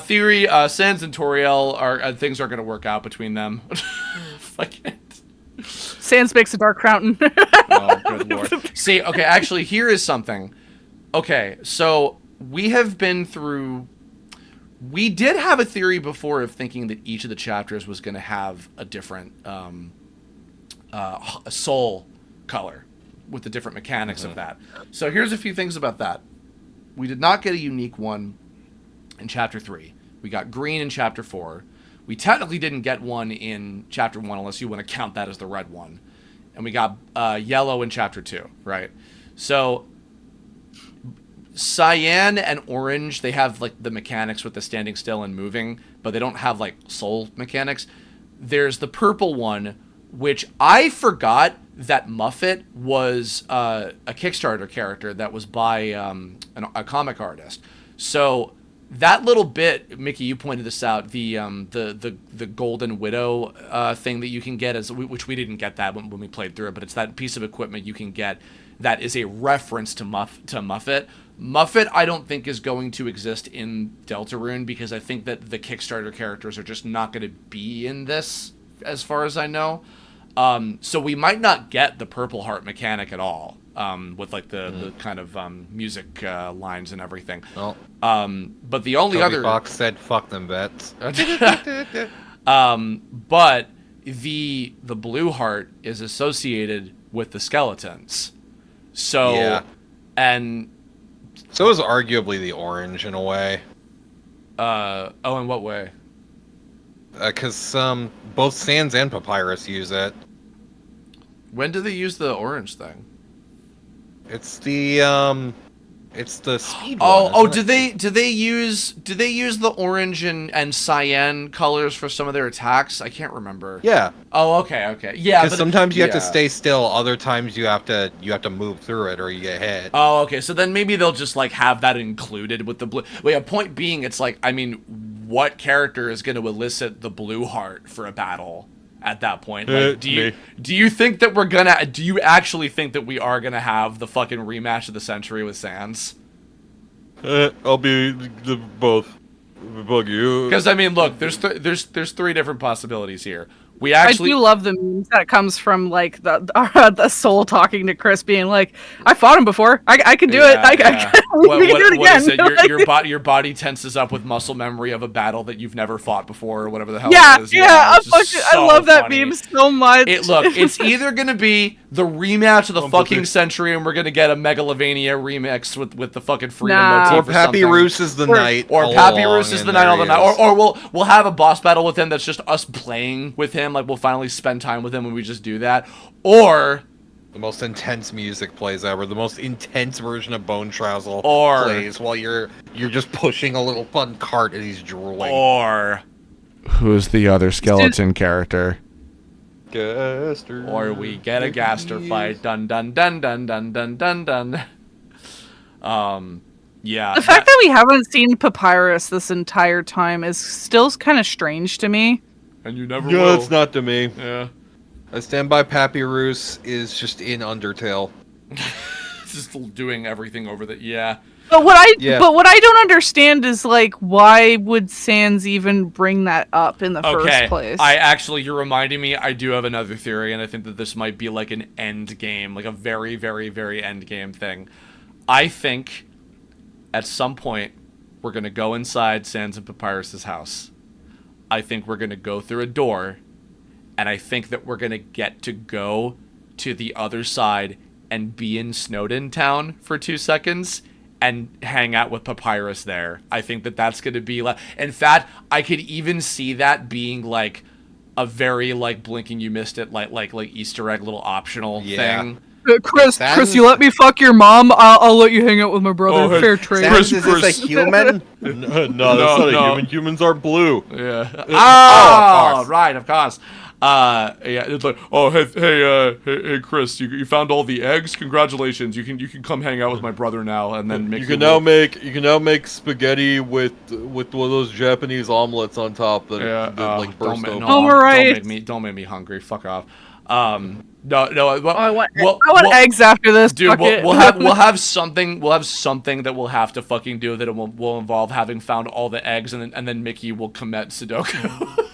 Theory, Sans and Toriel are things are gonna work out between them. Fuck it. Sans makes a dark fountain. Oh, good lord. See, okay, actually, here is something. Okay, so we have been through. We did have a theory before of thinking that each of the chapters was gonna have a different soul color with the different mechanics of that. So here's a few things about that. We did not get a unique one in Chapter 3. We got green in Chapter 4. We technically didn't get one in Chapter 1 unless you want to count that as the red one. And we got yellow in Chapter 2, right? So cyan and orange, they have like the mechanics with the standing still and moving, but they don't have like soul mechanics. There's the purple one, which I forgot that Muffet was a Kickstarter character that was by a comic artist. So that little bit, Mickey, you pointed this out, the Golden Widow thing that you can get, which we didn't get that when we played through it, but it's that piece of equipment you can get that is a reference to Muffet. Muffet, I don't think, is going to exist in Deltarune because I think that the Kickstarter characters are just not going to be in this, as far as I know. So we might not get the Purple Heart mechanic at all. With like the kind of music lines and everything. Well, but the only Toby other Fox said, "Fuck them bets." But the blue heart is associated with the skeletons. So yeah. And so is arguably the orange in a way. In what way? Because both Sans and Papyrus use it. When do they use the orange thing? It's the It's the speed Oh, one. oh! Do they use the orange and cyan colors for some of their attacks? I can't remember. Yeah. Oh, okay. Yeah. Because sometimes you have to yeah. stay still. Other times you have to move through it or you get hit. Oh, okay. So then maybe they'll just like have that included with the blue. Wait, a point being, it's like, I mean, what character is going to elicit the blue heart for a battle at that point? Like, do you think that do you actually think that we are gonna have the fucking rematch of the century with Sans? I'll be the both. Bug you. Because I mean, look, there's three different possibilities here. We actually, I do love the memes that comes from like the soul talking to Kris, being like, "I fought him before. I can do it. We can do it again." What is it? Your body tenses up with muscle memory of a battle that you've never fought before, or whatever the hell it is. I love that meme so much. It's either gonna be the rematch of the fucking century, and we're gonna get a Megalovania remix with the fucking freedom motif, or Papyrus is the night, or Papyrus is the night all the night, or we'll have a boss battle with him that's just us playing with him. Like, we'll finally spend time with him when we just do that. Or the most intense music plays ever. The most intense version of Bone Trouser plays while you're just pushing a little fun cart and he's drooling. Or who's the other skeleton character? Gaster. Or we get a Gaster fight. Dun dun dun dun dun dun dun dun. Yeah. The fact that we haven't seen Papyrus this entire time is still kind of strange to me. And you never will. It's not to me. Yeah. I stand by Papyrus is just in Undertale. Just doing everything over the... Yeah. But what I don't understand is, like, why would Sans even bring that up in the first place? You're reminding me, I do have another theory, and I think that this might be like an end game, like a very, very, very end game thing. I think at some point we're going to go inside Sans and Papyrus's house. I think we're going to go through a door, and I think that we're going to get to go to the other side and be in Snowden Town for 2 seconds and hang out with Papyrus there. I think that that's going to be like... In fact, I could even see that being like a very like blinking you missed it, like Easter egg little optional thing. Kris, you let me fuck your mom. I'll let you hang out with my brother. Fair trade. Kris, is this a human? No, that's not a human. Humans are blue. Yeah. Oh, right, of course. Yeah, it's like, oh, hey, Kris, you found all the eggs. Congratulations. You can come hang out with my brother now, and then you can now make spaghetti with one of those Japanese omelets on top that like burst open. Don't make me hungry. Fuck off. No. I want eggs after this. Dude, we'll have something that we'll have to fucking do that will involve having found all the eggs, and then Mickey will commit Sudoku.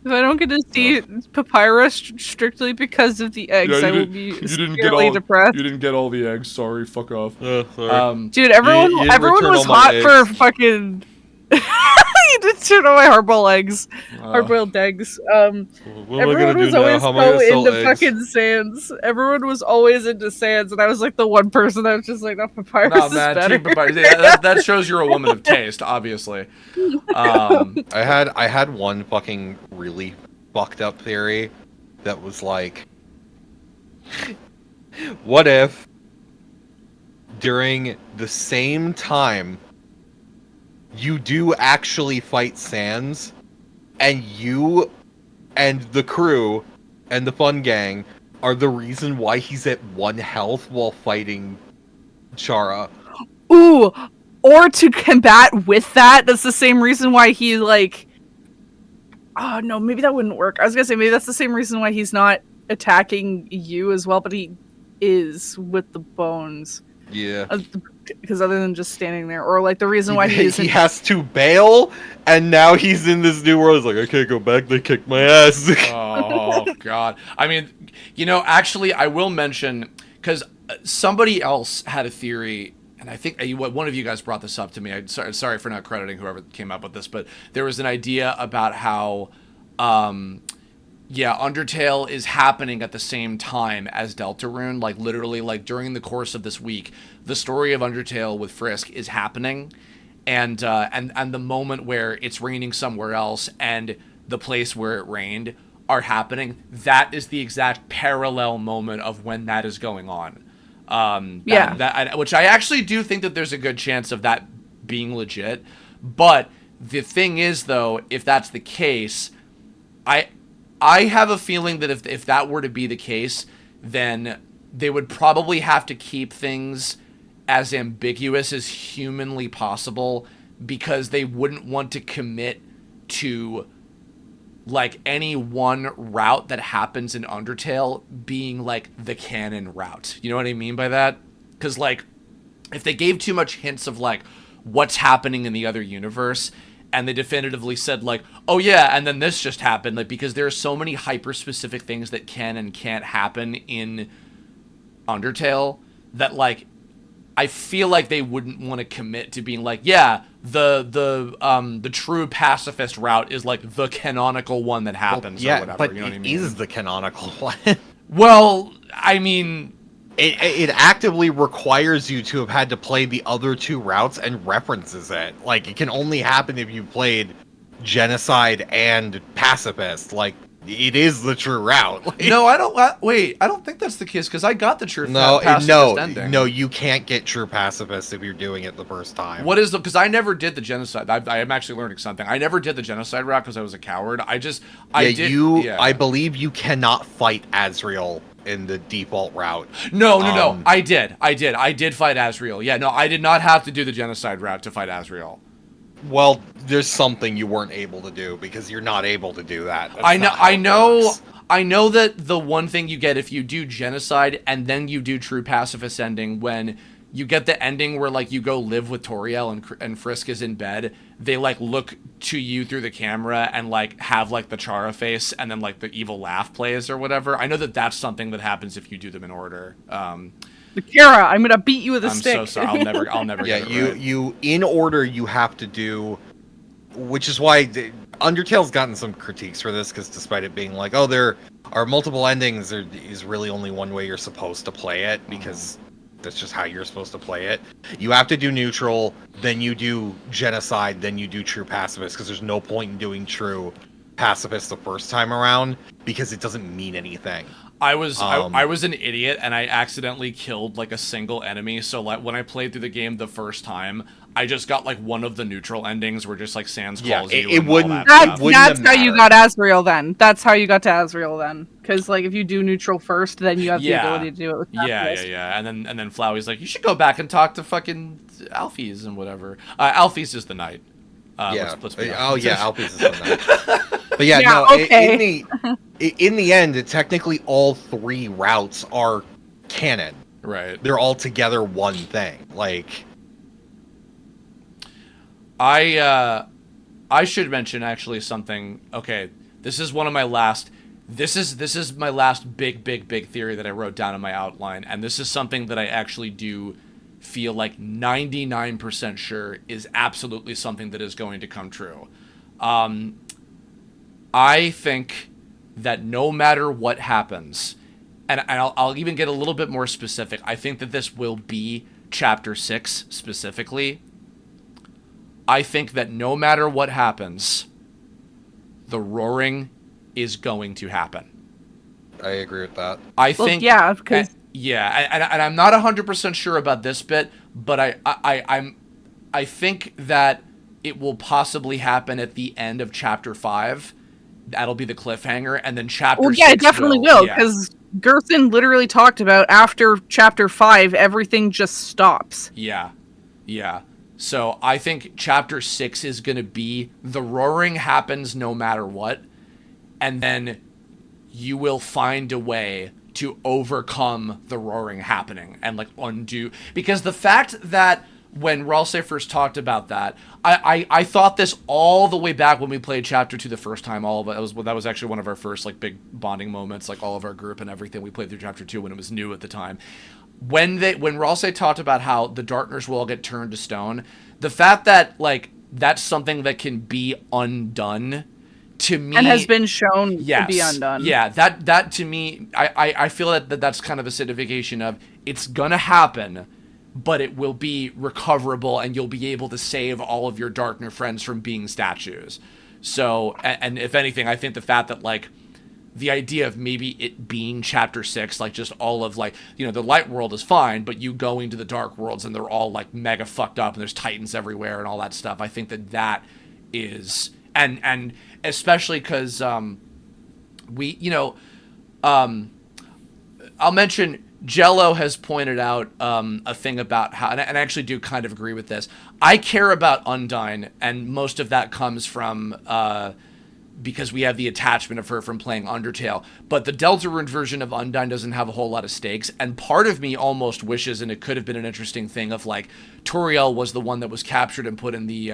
If I don't get to see Papyrus strictly because of the eggs, I will be severely depressed. You didn't get all the eggs. Sorry. Fuck off. Sorry. Dude, everyone was hot for fucking... You did turn on my hard-boiled eggs. Hard-boiled eggs. Everyone was always so into fucking Sans. Everyone was always into Sans, and I was like the one person that was just like, no, Papyrus is better. Papyrus. Yeah, that shows you're a woman of taste, obviously. I had one fucking really fucked up theory that was like, what if during the same time you do actually fight Sans, and you and the crew and the fun gang are the reason why he's at 1 health while fighting Chara. Ooh, or to combat with that's the same reason why he, like... Oh, no, maybe that wouldn't work. I was gonna say, maybe that's the same reason why he's not attacking you as well, but he is with the bones. Yeah. Because other than just standing there, or like the reason why he has to bail, and now he's in this new world. He's like, I can't go back. They kicked my ass. Oh God! I mean, actually, I will mention, because somebody else had a theory, and I think one of you guys brought this up to me. Sorry for not crediting whoever came up with this, but there was an idea about how, Undertale is happening at the same time as Deltarune. Like, literally, like, during the course of this week, the story of Undertale with Frisk is happening. And the moment where it's raining somewhere else and the place where it rained are happening. That is the exact parallel moment of when that is going on. Which I actually do think that there's a good chance of that being legit. But the thing is, though, if that's the case, I have a feeling that if that were to be the case, then they would probably have to keep things as ambiguous as humanly possible, because they wouldn't want to commit to like any one route that happens in Undertale being like the canon route. You know what I mean by that? Because like if they gave too much hints of like what's happening in the other universe, and they definitively said like, oh yeah, and then this just happened, like, because there are so many hyper specific things that can and can't happen in Undertale that like I feel like they wouldn't want to commit to being like, yeah, the true pacifist route is like the canonical one that happens, or whatever. But you know what I it mean? is the canonical one. Well, I mean, it actively requires you to have had to play the other two routes and references it. Like, it can only happen if you played genocide and pacifist. Like, it is the true route. Like, no, I don't. Wait, I don't think that's the case, because I got the true pacifist ending. No, you can't get true pacifist if you're doing it the first time. What is the? Because I never did the genocide. I am actually learning something. I never did the genocide route because I was a coward. I believe you cannot fight Azrael in the default route. No. I did fight Azrael. Yeah, no, I did not have to do the genocide route to fight Azrael. Well, there's something you weren't able to do because you're not able to do that. I know that the one thing you get if you do genocide and then you do true pacifist ending, when you get the ending where like you go live with Toriel and Frisk is in bed, they like look to you through the camera and like have like the Chara face, and then like the evil laugh plays or whatever. I know that that's something that happens if you do them in order. Kara, I'm gonna beat you with a stick. I'm so sorry. I'll never. Yeah, get it right. you in order you have to do, which is why Undertale's gotten some critiques for this, because despite it being like, oh, there are multiple endings, there is really only one way you're supposed to play it, because that's just how you're supposed to play it. You have to do neutral, then you do genocide, then you do true pacifist, because there's no point in doing true pacifist the first time around, because it doesn't mean anything. I was an idiot, and I accidentally killed like a single enemy. So like when I played through the game the first time, I just got like one of the neutral endings where just like Sans calls you. It wouldn't. That's how you got Azrael then. That's how you got to Azrael then. Because like if you do neutral first, then you have the ability to do it with pacifist. Yeah. And then Flowey's like, you should go back and talk to fucking Alphys and whatever. Alphys is the knight. Let's be honest. Alphys is the knight. But okay. In the end, technically all three routes are canon. Right. They're all together one thing. Like, I should mention actually something. Okay, this is my last big theory that I wrote down in my outline, and this is something that I actually do feel like 99% sure is absolutely something that is going to come true. I think that no matter what happens, and I'll even get a little bit more specific, I think that this will be Chapter 6 specifically. I think that no matter what happens, the roaring is going to happen. I agree with that. I think... yeah, because... and I'm not 100% sure about this bit, but I think that it will possibly happen at the end of Chapter 5. That'll be the cliffhanger, and then Chapter 6 it definitely will, because Gerson literally talked about after Chapter 5, everything just stops. Yeah. So I think Chapter 6 is going to be the roaring happens no matter what, and then you will find a way to overcome the roaring happening and like undo, because the fact that when Ralsei first talked about that, I thought this all the way back when we played Chapter 2 the first time. That was actually one of our first like big bonding moments, like all of our group and everything. We played through Chapter 2 when it was new at the time. When Ralsei talked about how the Darkness will all get turned to stone, the fact that like that's something that can be undone, to me, and has been shown to be undone. Yeah, that to me, I feel that's kind of a signification of it's gonna happen, but it will be recoverable, and you'll be able to save all of your Darkner friends from being statues. So, and if anything, I think the fact that like the idea of maybe it being chapter 6, like just all of like, you know, the light world is fine, but you going to the dark worlds and they're all like mega fucked up and there's titans everywhere and all that stuff. I think that is, and especially because we, you know, I'll mention Jello has pointed out a thing about how, and I actually do kind of agree with this. I care about Undyne, and most of that comes from because we have the attachment of her from playing Undertale. But the Deltarune version of Undyne doesn't have a whole lot of stakes, and part of me almost wishes, and it could have been an interesting thing of like Toriel was the one that was captured and put in the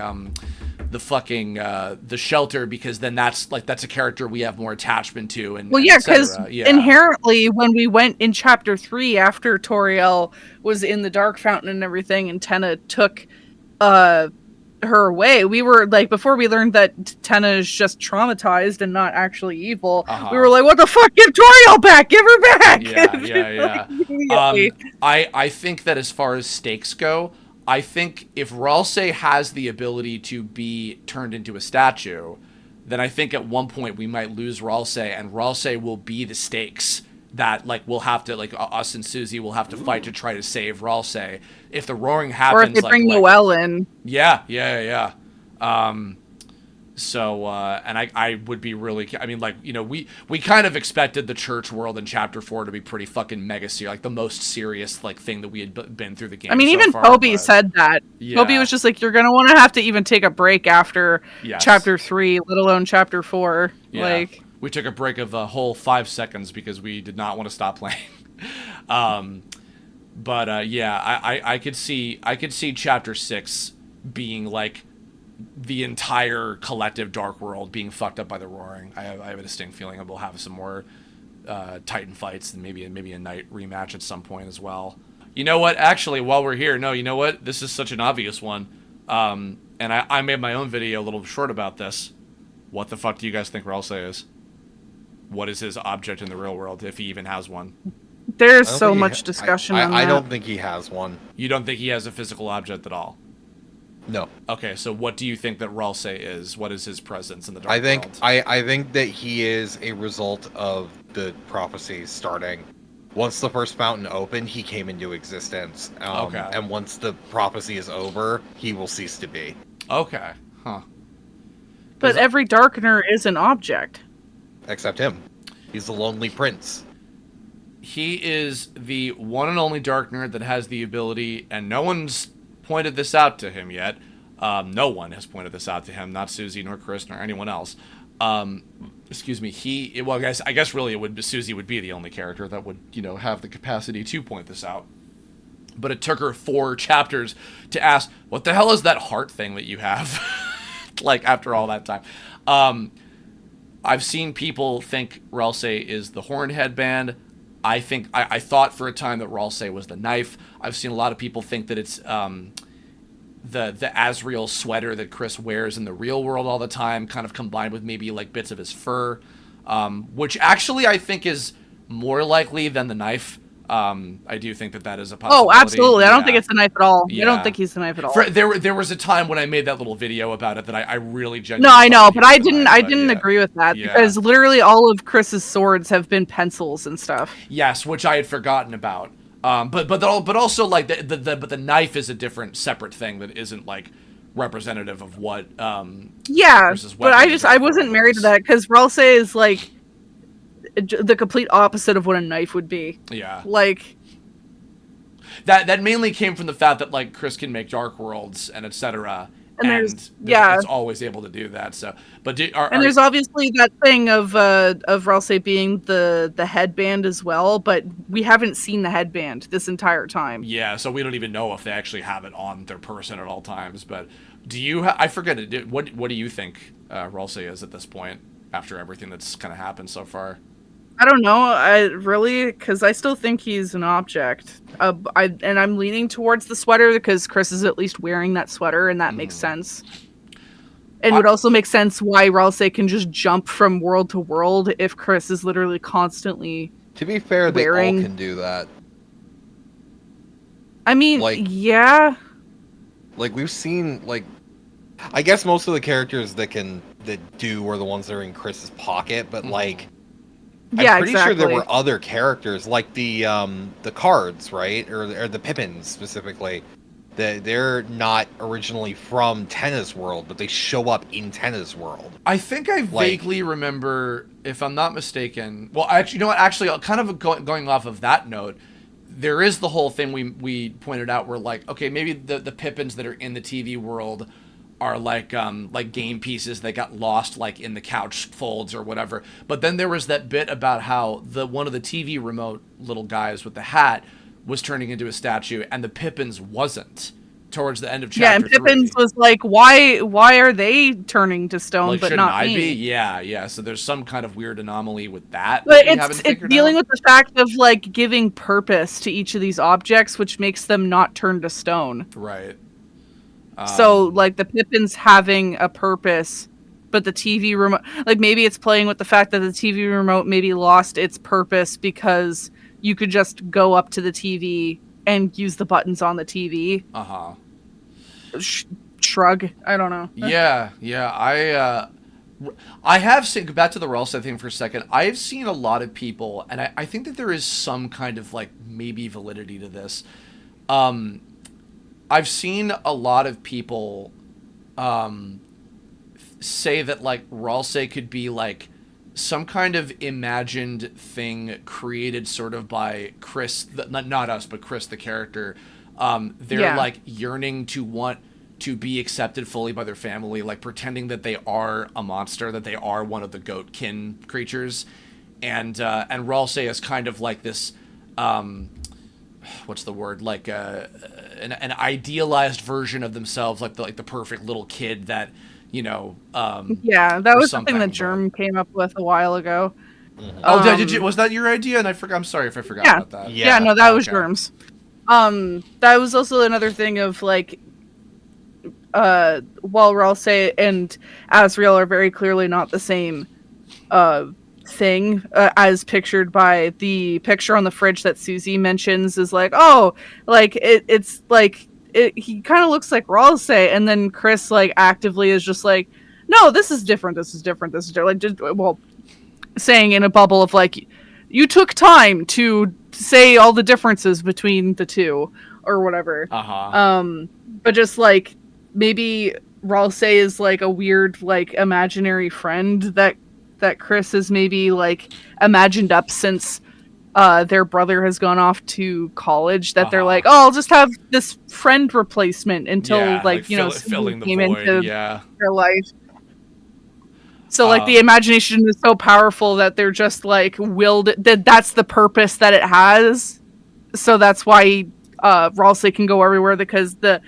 fucking the shelter, because then that's a character we have more attachment to, and well, yeah, because inherently when we went in chapter 3 after Toriel was in the Dark Fountain and everything, and Tenna took her away, we were like, before we learned that Tenna is just traumatized and not actually evil, we were like, what the fuck, give Toriel back, give her back. I think that as far as stakes go, I think if Ralsei has the ability to be turned into a statue, then I think at one point we might lose Ralsei, and Ralsei will be the stakes that, like, we'll have to, like, us and Suzie will have to fight to try to save Ralsei. If the roaring happens, or if they bring Noelle in. Yeah. So, and I would be really, I mean, like, you know, we kind of expected the church world in chapter 4 to be pretty fucking mega serious, like the most serious, like, thing that we had been through the game. I mean, so even Poby said that. Yeah. Poby was just like, you're going to want to have to even take a break after chapter 3, let alone chapter 4. Yeah. Like, we took a break of a whole 5 seconds because we did not want to stop playing. I could see chapter 6 being like the entire collective dark world being fucked up by the roaring. I have a distinct feeling that we'll have some more Titan fights and maybe a night rematch at some point as well. You know what? Actually, while we're here, no, you know what? This is such an obvious one. And I made my own video a little short about this. What the fuck do you guys think Ralsei is? What is his object in the real world, if he even has one? There's so much discussion on that. I don't think he has one. You don't think he has a physical object at all? No. Okay, so what do you think that Ralsei is? What is his presence in the dark world? I think that he is a result of the prophecy starting. Once the first fountain opened, he came into existence. Okay. And once the prophecy is over, he will cease to be. Okay. Huh. But every Darkener is an object. Except him. He's the Lonely Prince. He is the one and only Darkener that has the ability, and no one's pointed this out to him yet. No one has pointed this out to him, not Suzie nor Kris nor anyone else. Excuse me. I guess really Suzie would be the only character that would, you know, have the capacity to point this out. But it took her 4 chapters to ask, what the hell is that heart thing that you have? Like, after all that time. I've seen people think Ralsei is the horn headband. I thought for a time that Ralsei was the knife. I've seen a lot of people think that it's the Azrael sweater that Kris wears in the real world all the time, kind of combined with maybe like bits of his fur, which actually I think is more likely than the knife. I do think that is a possibility. Oh, absolutely. Yeah. I don't think it's a knife at all. Yeah. I don't think he's the knife at all. There was a time when I made that little video about it that I really genuinely... No, I know, but I didn't agree with that because literally all of Kris's swords have been pencils and stuff. Yes, which I had forgotten about. But also like the knife is a different separate thing that isn't like representative of what but I wasn't married to that because Ralsei is like the complete opposite of what a knife would be. Yeah. Like that mainly came from the fact that like Kris can make dark worlds and etc. And it's always able to do that. So, but there's obviously that thing of Ralsei being the headband as well, but we haven't seen the headband this entire time. Yeah, so we don't even know if they actually have it on their person at all times. But do you? I forget it. What do you think Ralsei is at this point after everything that's kind of happened so far? I don't know. Because I still think he's an object. I'm leaning towards the sweater because Kris is at least wearing that sweater, and that makes sense. It would also make sense why Ralsei can just jump from world to world if Kris is literally constantly. To be fair, they all can do that. I mean, yeah. Like we've seen, I guess most of the characters that do are the ones that are in Kris's pocket, but Yeah, pretty sure there exactly. were other characters like the cards, right, or the Pippins specifically. They're not originally from Tenna's world, but they show up in Tenna's world. I think I vaguely remember, if I'm not mistaken. Well, actually, you know what? Actually, kind of going off of that note, there is the whole thing we pointed out where, like, okay, maybe the Pippins that are in the TV world are like game pieces that got lost like in the couch folds or whatever. But then there was that bit about how one of the TV remote little guys with the hat was turning into a statue, and the Pippins wasn't towards the end of chapter 3. Yeah, and Pippins was like, why are they turning to stone, like, but shouldn't not I me? be? Yeah. So there's some kind of weird anomaly with that. But That it's dealing with the fact of like giving purpose to each of these objects, which makes them not turn to stone. Right. So like the Pippins having a purpose, but the TV remote, like maybe it's playing with the fact that the TV remote maybe lost its purpose because you could just go up to the TV and use the buttons on the TV. Shrug. I don't know. Yeah. I have seen, back to the Ralsei thing for a second, I've seen a lot of people, and I think that there is some kind of like maybe validity to this. I've seen a lot of people say that like Ralsei could be like some kind of imagined thing created sort of by Kris, not us, but Kris the character. They're like yearning to want to be accepted fully by their family, like pretending that they are a monster, that they are one of the goatkin creatures, and Ralsei is kind of like this, what's the word, like an idealized version of themselves, like the perfect little kid that, you know. Yeah, that was something that Jerm came up with a while ago. Mm-hmm. Oh, did you? Was that your idea? And I forgot. I'm sorry if I forgot about that. Yeah, no, that was Jerm's. That was also another thing of like, while Ralsei and Asriel are very clearly not the same thing, as pictured by the picture on the fridge that Suzie mentions, is like, oh, like it's like he kind of looks like Ralsei, and then Kris like actively is just like, no, this is different, this is different, this is different. Like, just, well, saying in a bubble of like, you took time to say all the differences between the two or whatever. But just like, maybe Ralsei is like a weird like imaginary friend that Kris has maybe like imagined up since their brother has gone off to college, that they're like, oh, I'll just have this friend replacement until like you know, filling the came void, into their life. So like the imagination is so powerful that they're just like willed that's the purpose that it has. So that's why Ralsei can go everywhere, because the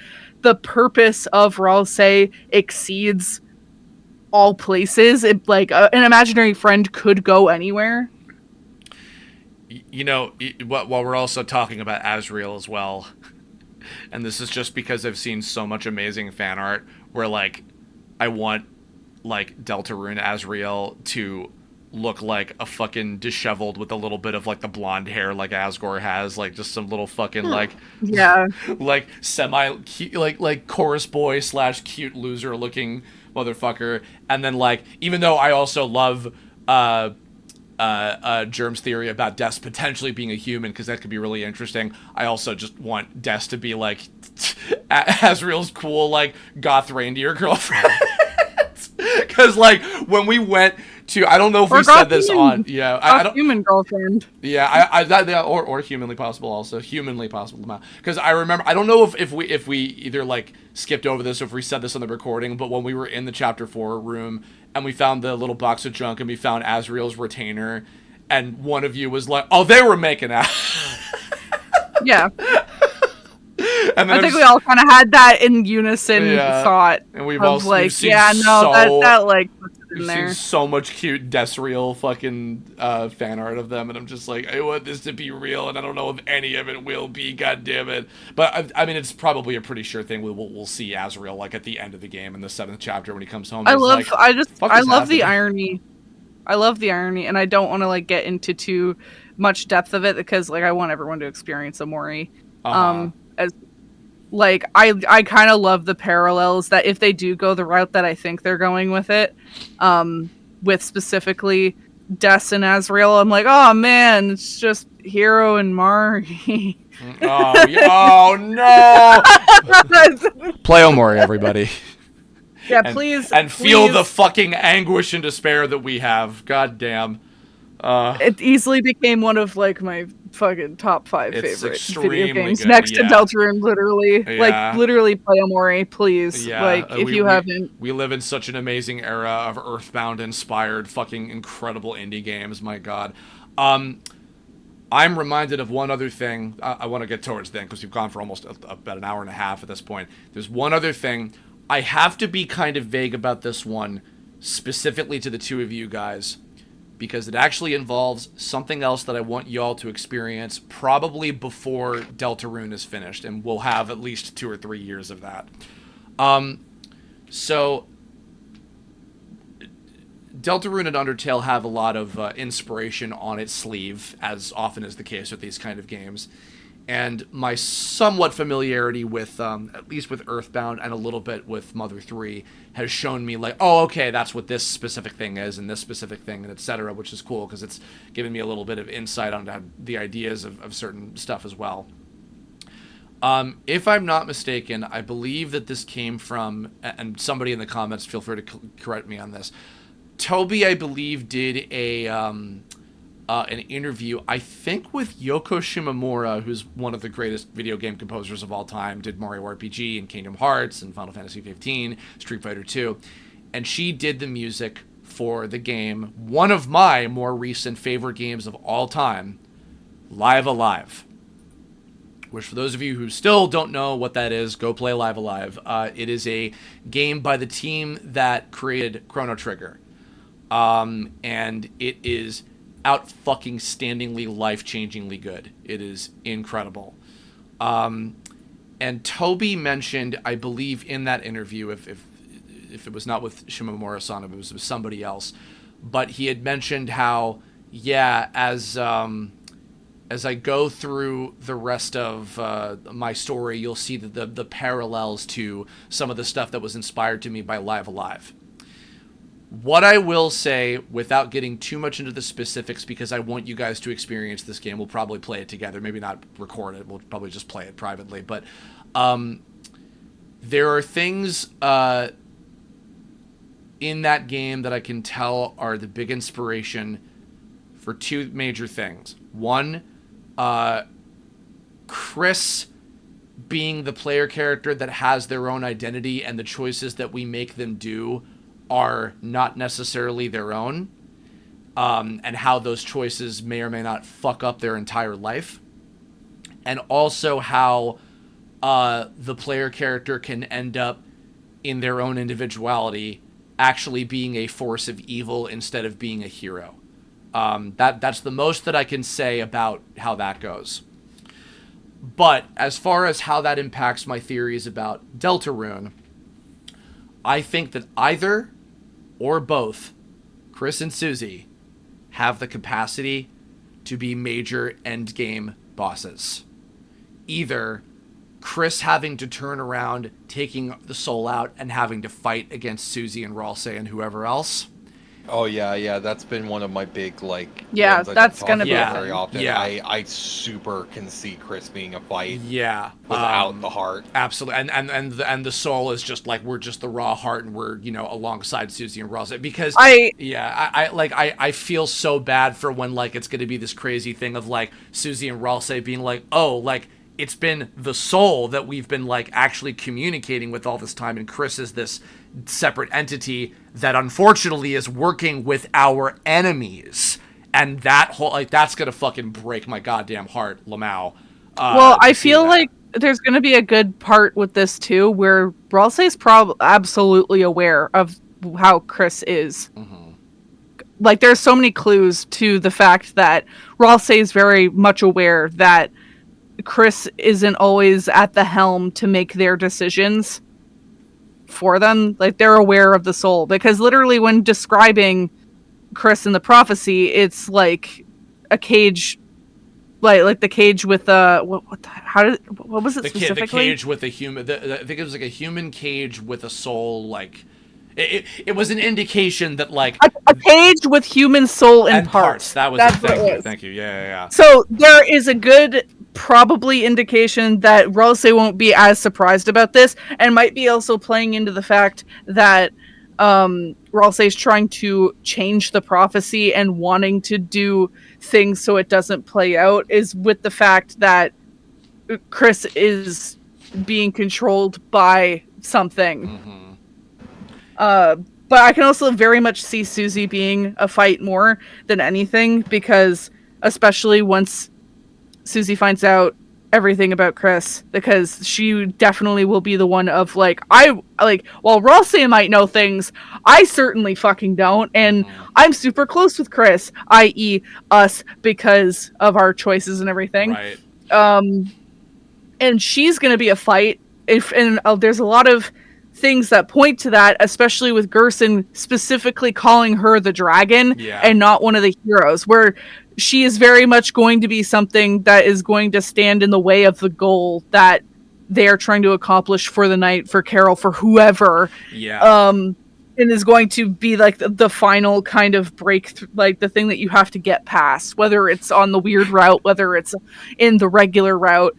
purpose of Ralsei exceeds all places. It, like an imaginary friend could go anywhere. You know, while we're also talking about Asriel as well, and this is just because I've seen so much amazing fan art where like I want like Deltarune Asriel to look like a fucking disheveled with a little bit of like the blonde hair like Asgore has, like just some little fucking like like semi cute, like chorus boy / cute loser looking motherfucker. And then like, even though I also love Jerm's theory about Des potentially being a human, because that could be really interesting, I also just want Des to be like Asriel's cool like goth reindeer girlfriend. Because like when we went to, I don't know if we said this on, I don't, human girlfriend. Yeah, or humanly possible also, humanly possible. Because I remember, I don't know if we either like skipped over this or if we said this on the recording, but when we were in the chapter 4 room and we found the little box of junk and we found Asriel's retainer, and one of you was like, oh, they were making out. Yeah. And I think we all kind of had that in unison thought. And we've also like, seen that like puts it in we've there. seen so much cute Desreal fucking fan art of them, and I'm just like, I want this to be real, and I don't know if any of it will be. God damn it! But I mean, it's probably a pretty sure thing. We'll see Asriel like at the end of the game in the 7th chapter when he comes home. I love the irony. I love the irony, and I don't want to like get into too much depth of it because like I want everyone to experience Amori. As like I kind of love the parallels that if they do go the route that I think they're going with it, with specifically Des and Azrael, I'm like, oh man, it's just Hiro and Mari. Oh no! Play Omori, everybody. Yeah, and, please. And feel the fucking anguish and despair that we have. God damn. It easily became one of like my fucking top 5 favorite video games, good, next to Deltarune. Literally, literally play Omori, please. Yeah, like if you haven't. We live in such an amazing era of Earthbound-inspired, fucking incredible indie games. My God, I'm reminded of one other thing. I want to get towards then because we've gone for almost about an hour and a half at this point. There's one other thing. I have to be kind of vague about this one, specifically to the two of you guys, because it actually involves something else that I want y'all to experience probably before Deltarune is finished, and we'll have at least 2 or 3 years of that. So Deltarune and Undertale have a lot of inspiration on its sleeve, as often is the case with these kind of games. And my somewhat familiarity with, at least with Earthbound and a little bit with Mother 3, has shown me, like, oh, okay, that's what this specific thing is, and this specific thing, and etc., which is cool, because it's given me a little bit of insight on the ideas of certain stuff as well. If I'm not mistaken, I believe that this came from, and somebody in the comments, feel free to correct me on this, Toby, I believe, did an interview, I think with Yoko Shimomura, who's one of the greatest video game composers of all time, did Mario RPG and Kingdom Hearts and Final Fantasy 15, Street Fighter 2, and she did the music for the game, one of my more recent favorite games of all time, Live Alive. Which, for those of you who still don't know what that is, go play Live Alive. It is a game by the team that created Chrono Trigger. And it is out-fucking-standingly, life-changingly good. It is incredible. And Toby mentioned, I believe, in that interview, if it was not with Shimomura-san, if it was with somebody else, but he had mentioned how, yeah, as I go through the rest of my story, you'll see the parallels to some of the stuff that was inspired to me by Live Alive. What I will say, without getting too much into the specifics, because I want you guys to experience this game, we'll probably play it together, maybe not record it, we'll probably just play it privately, but there are things in that game that I can tell are the big inspiration for 2 major things. One, Kris being the player character that has their own identity, and the choices that we make them do are not necessarily their own, and how those choices may or may not fuck up their entire life. And also how the player character can end up, in their own individuality, actually being a force of evil instead of being a hero. That's the most that I can say about how that goes. But as far as how that impacts my theories about Deltarune, I think that either or both Kris and Suzie have the capacity to be major endgame bosses. Either Kris having to turn around, taking the soul out, and having to fight against Suzie and Ralsei and whoever else. Oh yeah, that's been one of my big, like, yeah, that's gonna be very often. Yeah. I super can see Kris being a fight. Yeah, without the heart. Absolutely, and the soul is just like, we're just the raw heart, and we're, you know, alongside Suzie and Ralsei, because I feel so bad for when, like, it's gonna be this crazy thing of, like, Suzie and Ralsei being like, oh, like, it's been the soul that we've been, like, actually communicating with all this time, and Kris is this separate entity that unfortunately is working with our enemies, and that whole, like, that's gonna fucking break my goddamn heart, Lamau. Well, I feel like there's gonna be a good part with this too, where Ralsei's absolutely aware of how Kris is. Mm-hmm. Like, there's so many clues to the fact that Ralsei is very much aware that Kris isn't always at the helm to make their decisions for them. Like, they're aware of the soul, because literally when describing Kris in the prophecy, it's like a cage, like the cage with what was it specifically? The cage with a human. I think it was like a human cage with a soul, like It was an indication that like a page with human soul and parts. That was That's it. Thank you. Yeah. So there is a good probably indication that Ralsei won't be as surprised about this, and might be also playing into the fact that Ralsei is trying to change the prophecy and wanting to do things so it doesn't play out, is with the fact that Kris is being controlled by something. But I can also very much see Suzie being a fight more than anything, because especially once Suzie finds out everything about Kris, because she definitely will be the one of while Ralsei might know things, I certainly fucking don't, and I'm super close with Kris, i.e. us, because of our choices and everything. Right. And she's gonna be a fight, there's a lot of things that point to that, especially with Gerson specifically calling her the dragon and not one of the heroes, where she is very much going to be something that is going to stand in the way of the goal that they are trying to accomplish for the night, for Carol, for whoever. And is going to be like the final kind of breakthrough, like the thing that you have to get past, whether it's on the weird route, whether it's in the regular route.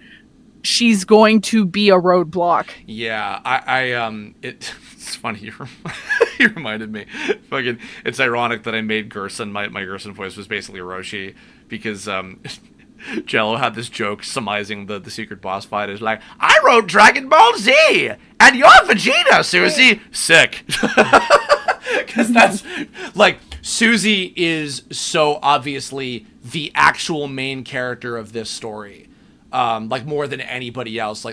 She's going to be a roadblock. Yeah, it's funny you reminded me. Fucking, it's ironic that I made Gerson, my Gerson voice was basically Roshi, because Jello had this joke summarizing the secret boss fight is like, I wrote Dragon Ball Z, and you're Vegeta, Suzie. Sick. Because that's, like, Suzie is so obviously the actual main character of this story. Like more than anybody else,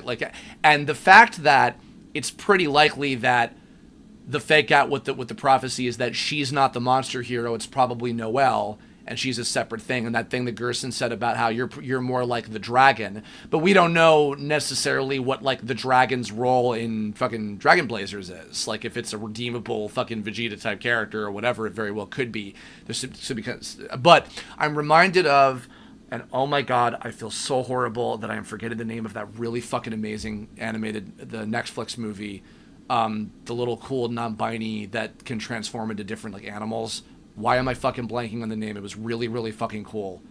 and the fact that it's pretty likely that the fake out with the prophecy is that she's not the monster hero, it's probably Noelle, and she's a separate thing, and that thing that Gerson said about how you're more like the dragon, but we don't know necessarily what like the dragon's role in fucking Dragon Blazers is, like if it's a redeemable fucking Vegeta type character or whatever, it very well could be. But I'm reminded of. And oh my god, I feel so horrible that I am forgetting the name of that really fucking amazing animated, the Netflix movie, the little cool non-binary that can transform into different like animals. Why am I fucking blanking on the name? It was really, really fucking cool.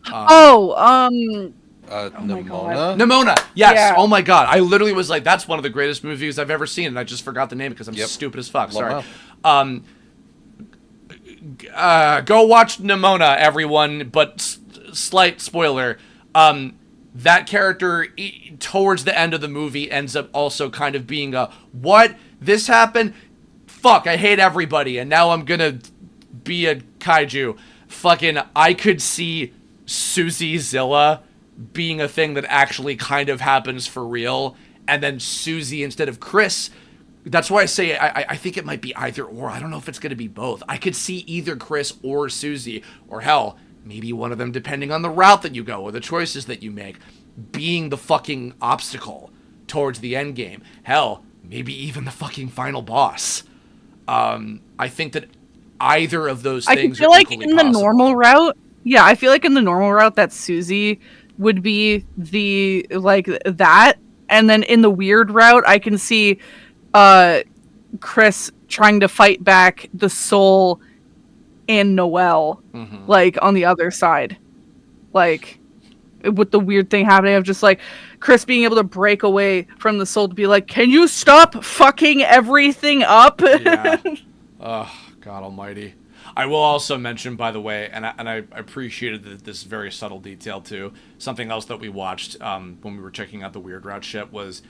Nimona? Nimona! Yes! Yeah. Oh my god. I literally was like, that's one of the greatest movies I've ever seen, and I just forgot the name because I'm stupid as fuck. Sorry. Go watch Nimona, everyone, but slight spoiler, that character towards the end of the movie ends up also kind of being what? This happened? Fuck, I hate everybody, and now I'm gonna be a kaiju. Fucking, I could see Suzie Zilla being a thing that actually kind of happens for real, and then Suzie instead of Kris. That's why I say I think it might be either or. I don't know if it's gonna be both. I could see either Kris or Suzie, or hell, maybe one of them, depending on the route that you go or the choices that you make, being the fucking obstacle towards the end game. Hell, maybe even the fucking final boss. I think that either of those things are equally possible. I feel like in the normal route, I feel like in the normal route that Suzie would be the, like, that. And then in the weird route, I can see Kris trying to fight back the soul and Noelle, like, on the other side. Like, with the weird thing happening of just, like, Kris being able to break away from the soul to be like, can you stop fucking everything up? Yeah. Oh, God almighty. I will also mention, by the way, and I appreciated this very subtle detail, too. Something else that we watched when we were checking out the Weird Route ship was,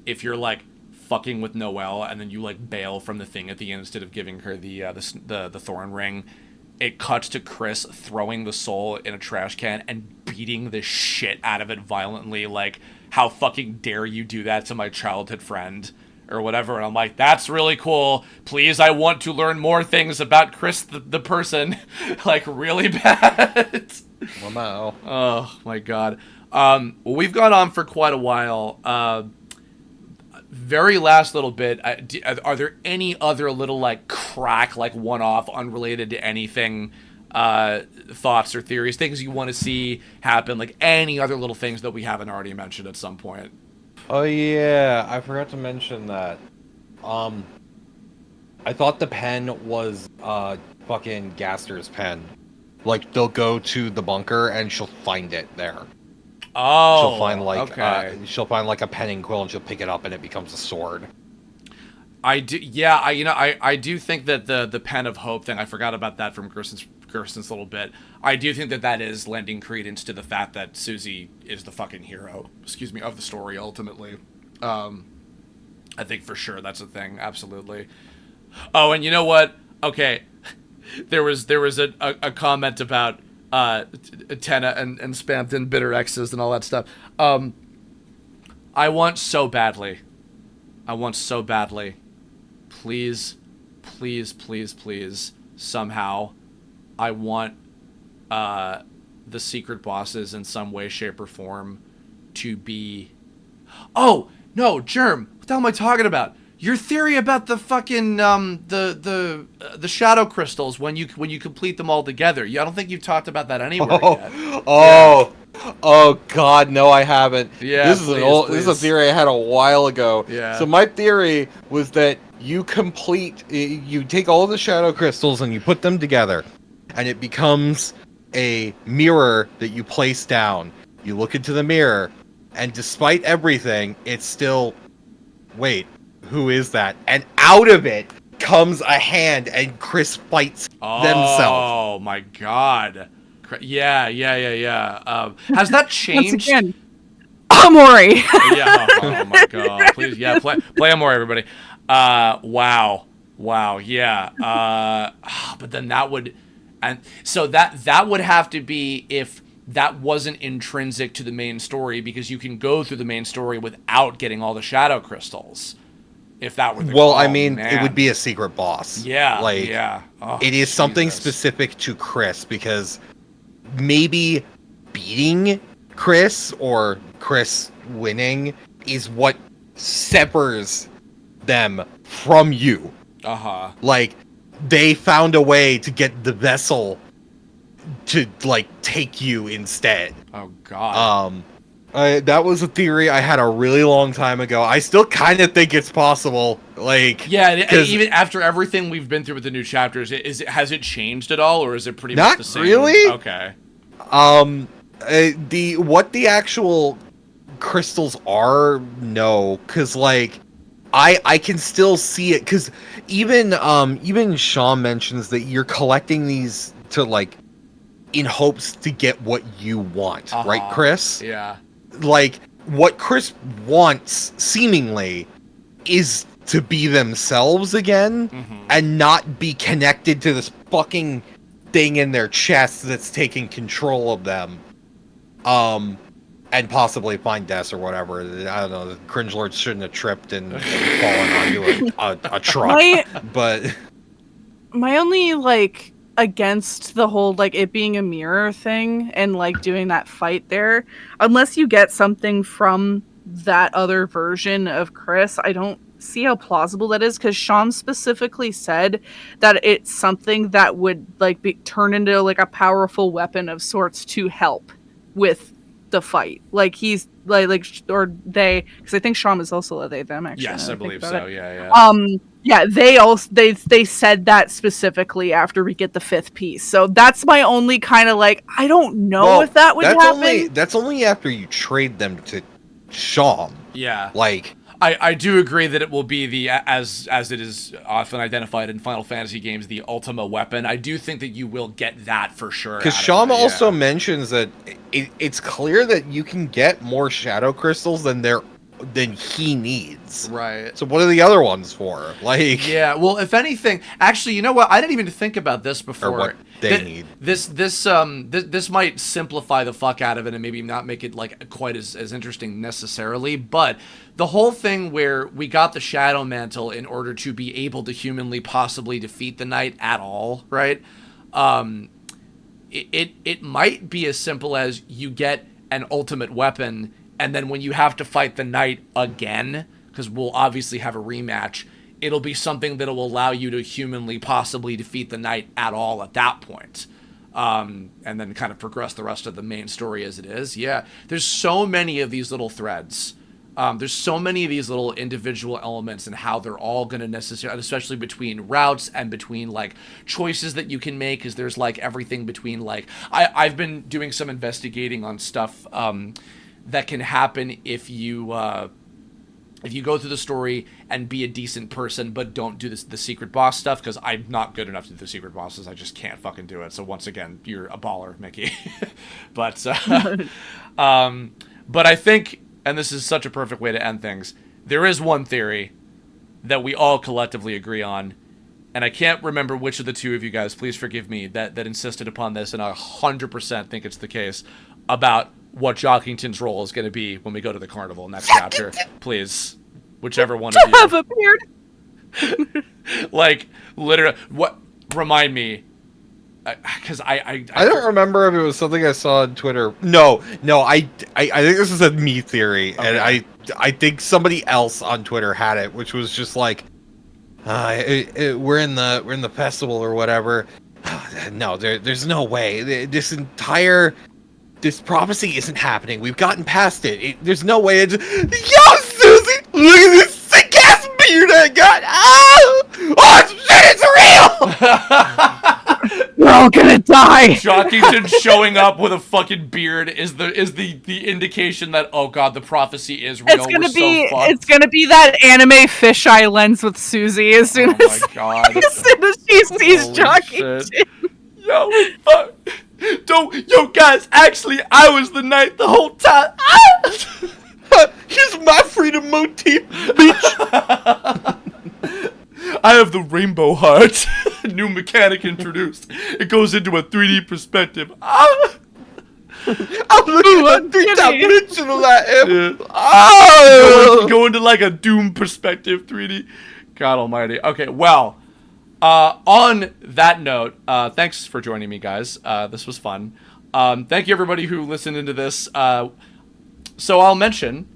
if you're, like, fucking with Noelle and then you, like, bail from the thing at the end instead of giving her the thorn ring, it cuts to Kris throwing the soul in a trash can and beating the shit out of it violently, like, how fucking dare you do that to my childhood friend, or whatever. And I'm like, that's really cool. Please, I want to learn more things about Kris the person. Like, really bad. Wow. Oh, my God. Well, we've gone on for quite a while. Very last little bit, are there any other little, like, crack, like, one-off, unrelated to anything, thoughts or theories, things you want to see happen, like, any other little things that we haven't already mentioned at some point? Oh, yeah, I forgot to mention that. I I thought the pen was fucking Gaster's pen. Like, they'll go to the bunker and she'll find it there. Oh, she'll find like okay. she'll find like a pen and quill and she'll pick it up and it becomes a sword. I do, yeah. I do think that the pen of hope thing. I forgot about that from Gerson's little bit. I do think that is lending credence to the fact that Suzie is the fucking hero. Excuse me, of the story ultimately. I think for sure that's a thing. Absolutely. Oh, and you know what? Okay, there was a comment about Tenna and Spamton bitter exes and all that stuff. I want so badly. Please, somehow, I want the secret bosses in some way, shape, or form to be... Oh, no, Jerm, what the hell am I talking about? Your theory about the fucking, the shadow crystals when you complete them all together. I don't think you've talked about that anywhere yet. Oh God, no, I haven't. Yeah, this is a theory I had a while ago. Yeah. So my theory was that you take all the shadow crystals and you put them together, and it becomes a mirror that you place down. You look into the mirror, and despite everything, it's still, wait, who is that? And out of it comes a hand, and Kris fights themselves. Oh my God. Yeah. Has that changed? Once again, Amori. Yeah. Oh my God. Please, yeah. Play Amori, everybody. Wow. Yeah. But then that would, and so that would have to be if that wasn't intrinsic to the main story, because you can go through the main story without getting all the shadow crystals. If that were the it would be a secret boss. Yeah. Like, yeah. Oh, it is something Jesus. specific to Kris, because maybe beating Kris or Kris winning is what severs them from you. Uh-huh. Like, they found a way to get the vessel to, like, take you instead. Oh, God. That was a theory I had a really long time ago. I still kind of think it's possible. Like, yeah, even after everything we've been through with the new chapters, has it changed at all, or is it pretty much the same? Not really. Okay. What the actual crystals are, no, because like I can still see it, because even Sean mentions that you're collecting these to, like, in hopes to get what you want, right, Kris? Yeah. Like, what Kris wants, seemingly, is to be themselves again, and not be connected to this fucking thing in their chest that's taking control of them. And possibly find death or whatever. I don't know. The cringe lords shouldn't have tripped and fallen onto a truck. But my only, like, against the whole, like, it being a mirror thing and, like, doing that fight there, unless you get something from that other version of Kris, I don't see how plausible that is, because Sean specifically said that it's something that would, like, turn into, like, a powerful weapon of sorts to help with the fight. Like, he's like or they, because I think Sean is also a they them, actually. Yes, I believe so. Yeah. Yeah, they said that specifically after we get the 5th piece. So that's my only kind of, like, I don't know if that would happen. That's only after you trade them to Sean. Yeah. Like, I do agree that it will be the, as it is often identified in Final Fantasy games, the Ultima weapon. I do think that you will get that for sure. Because Sean also mentions that it's clear that you can get more shadow crystals than he needs. Right. So what are the other ones for? Like, yeah. Well, if anything, actually, you know what? I didn't even think about this before. Or what they need. This might simplify the fuck out of it and maybe not make it, like, quite as interesting necessarily. But the whole thing where we got the Shadow Mantle in order to be able to humanly possibly defeat the Knight at all, right? It might be as simple as you get an ultimate weapon, and then when you have to fight the Knight again, because we'll obviously have a rematch, it'll be something that will allow you to humanly possibly defeat the Knight at all at that point. And then kind of progress the rest of the main story as it is. Yeah, there's so many of these little threads There's so many of these little individual elements and how they're all going to necessarily, especially between routes and between like choices that you can make, because there's like everything between like, I've been doing some investigating on stuff that can happen if you go through the story and be a decent person, but don't do the secret boss stuff, because I'm not good enough to do the secret bosses. I just can't fucking do it. So once again, you're a baller, Mickey. But I think, and this is such a perfect way to end things, there is one theory that we all collectively agree on, and I can't remember which of the two of you guys, please forgive me, that insisted upon this, and I 100% think it's the case, about what Jockington's role is going to be when we go to the carnival next chapter. Please, whichever one of you. Have a beard. Like, literally, what? Remind me, because I don't remember if it was something I saw on Twitter. No, I think this is a me theory, okay. And I think somebody else on Twitter had it, which was just like, we're in the festival or whatever. No, there's no way. This prophecy isn't happening. We've gotten past it. There's no way. Yo, Suzie, look at this sick ass beard I got. Oh shit, it's real. We're all gonna die. Jockington showing up with a fucking beard is the indication that, oh god, the prophecy is real. It's gonna be that anime fisheye lens with Suzie as soon as she sees Jockington. Yo, fuck. Yo, guys, actually, I was the knight the whole time. Here's my freedom motif, bitch. I have the rainbow heart. New mechanic introduced. It goes into a 3D perspective. I'm looking at 3-dimensional at him. Go into like a Doom perspective 3D. God almighty. Okay, well. On that note, thanks for joining me, guys. This was fun. Thank you, everybody who listened into this. So I'll mention,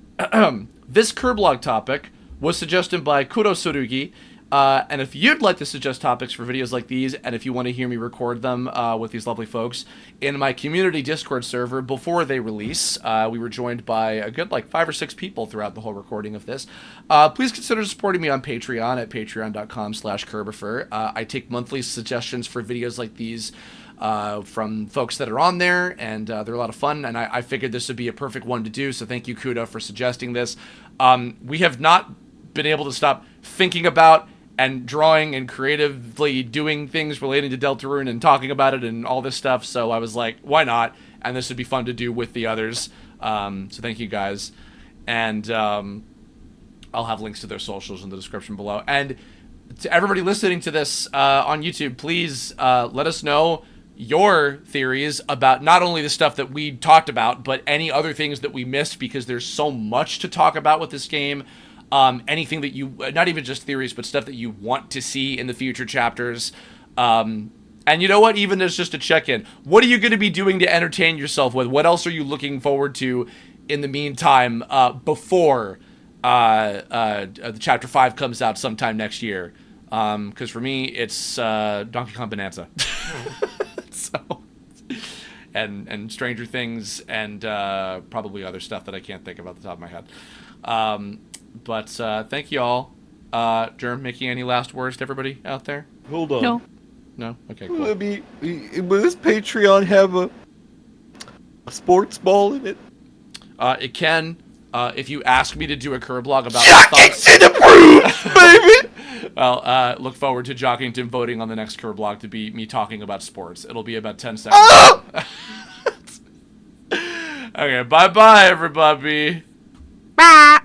this Kirblog topic was suggested by Kurosurugi. And if you'd like to suggest topics for videos like these, and if you want to hear me record them with these lovely folks in my community Discord server before they release, we were joined by a good 5 or 6 people throughout the whole recording of this. Please consider supporting me on Patreon at patreon.com/Kirbifer. I take monthly suggestions for videos like these from folks that are on there, and they're a lot of fun, and I figured this would be a perfect one to do, so thank you, Kudo, for suggesting this. We have not been able to stop thinking about and drawing and creatively doing things relating to Deltarune and talking about it and all this stuff, so I was like, why not? And this would be fun to do with the others. So thank you guys. And I'll have links to their socials in the description below. And to everybody listening to this on YouTube, please let us know your theories about not only the stuff that we talked about, but any other things that we missed, because there's so much to talk about with this game. Anything that you, not even just theories, but stuff that you want to see in the future chapters. And you know what? Even as just a check-in, what are you going to be doing to entertain yourself with? What else are you looking forward to in the meantime before the Chapter 5 comes out sometime next year? Because for me, it's Donkey Kong Bonanza. So, and Stranger Things, and probably other stuff that I can't think of off the top of my head. But thank you all. Jerm, making any last words to everybody out there? Hold on. No? Okay, cool. Will this Patreon have a sports ball in it? It can. If you ask me to do a Kirblog about Jockington approves, baby! Well, look forward to Jockington voting on the next Kirblog to be me talking about sports. It'll be about 10 seconds. Oh! Okay, bye-bye, everybody. Bye.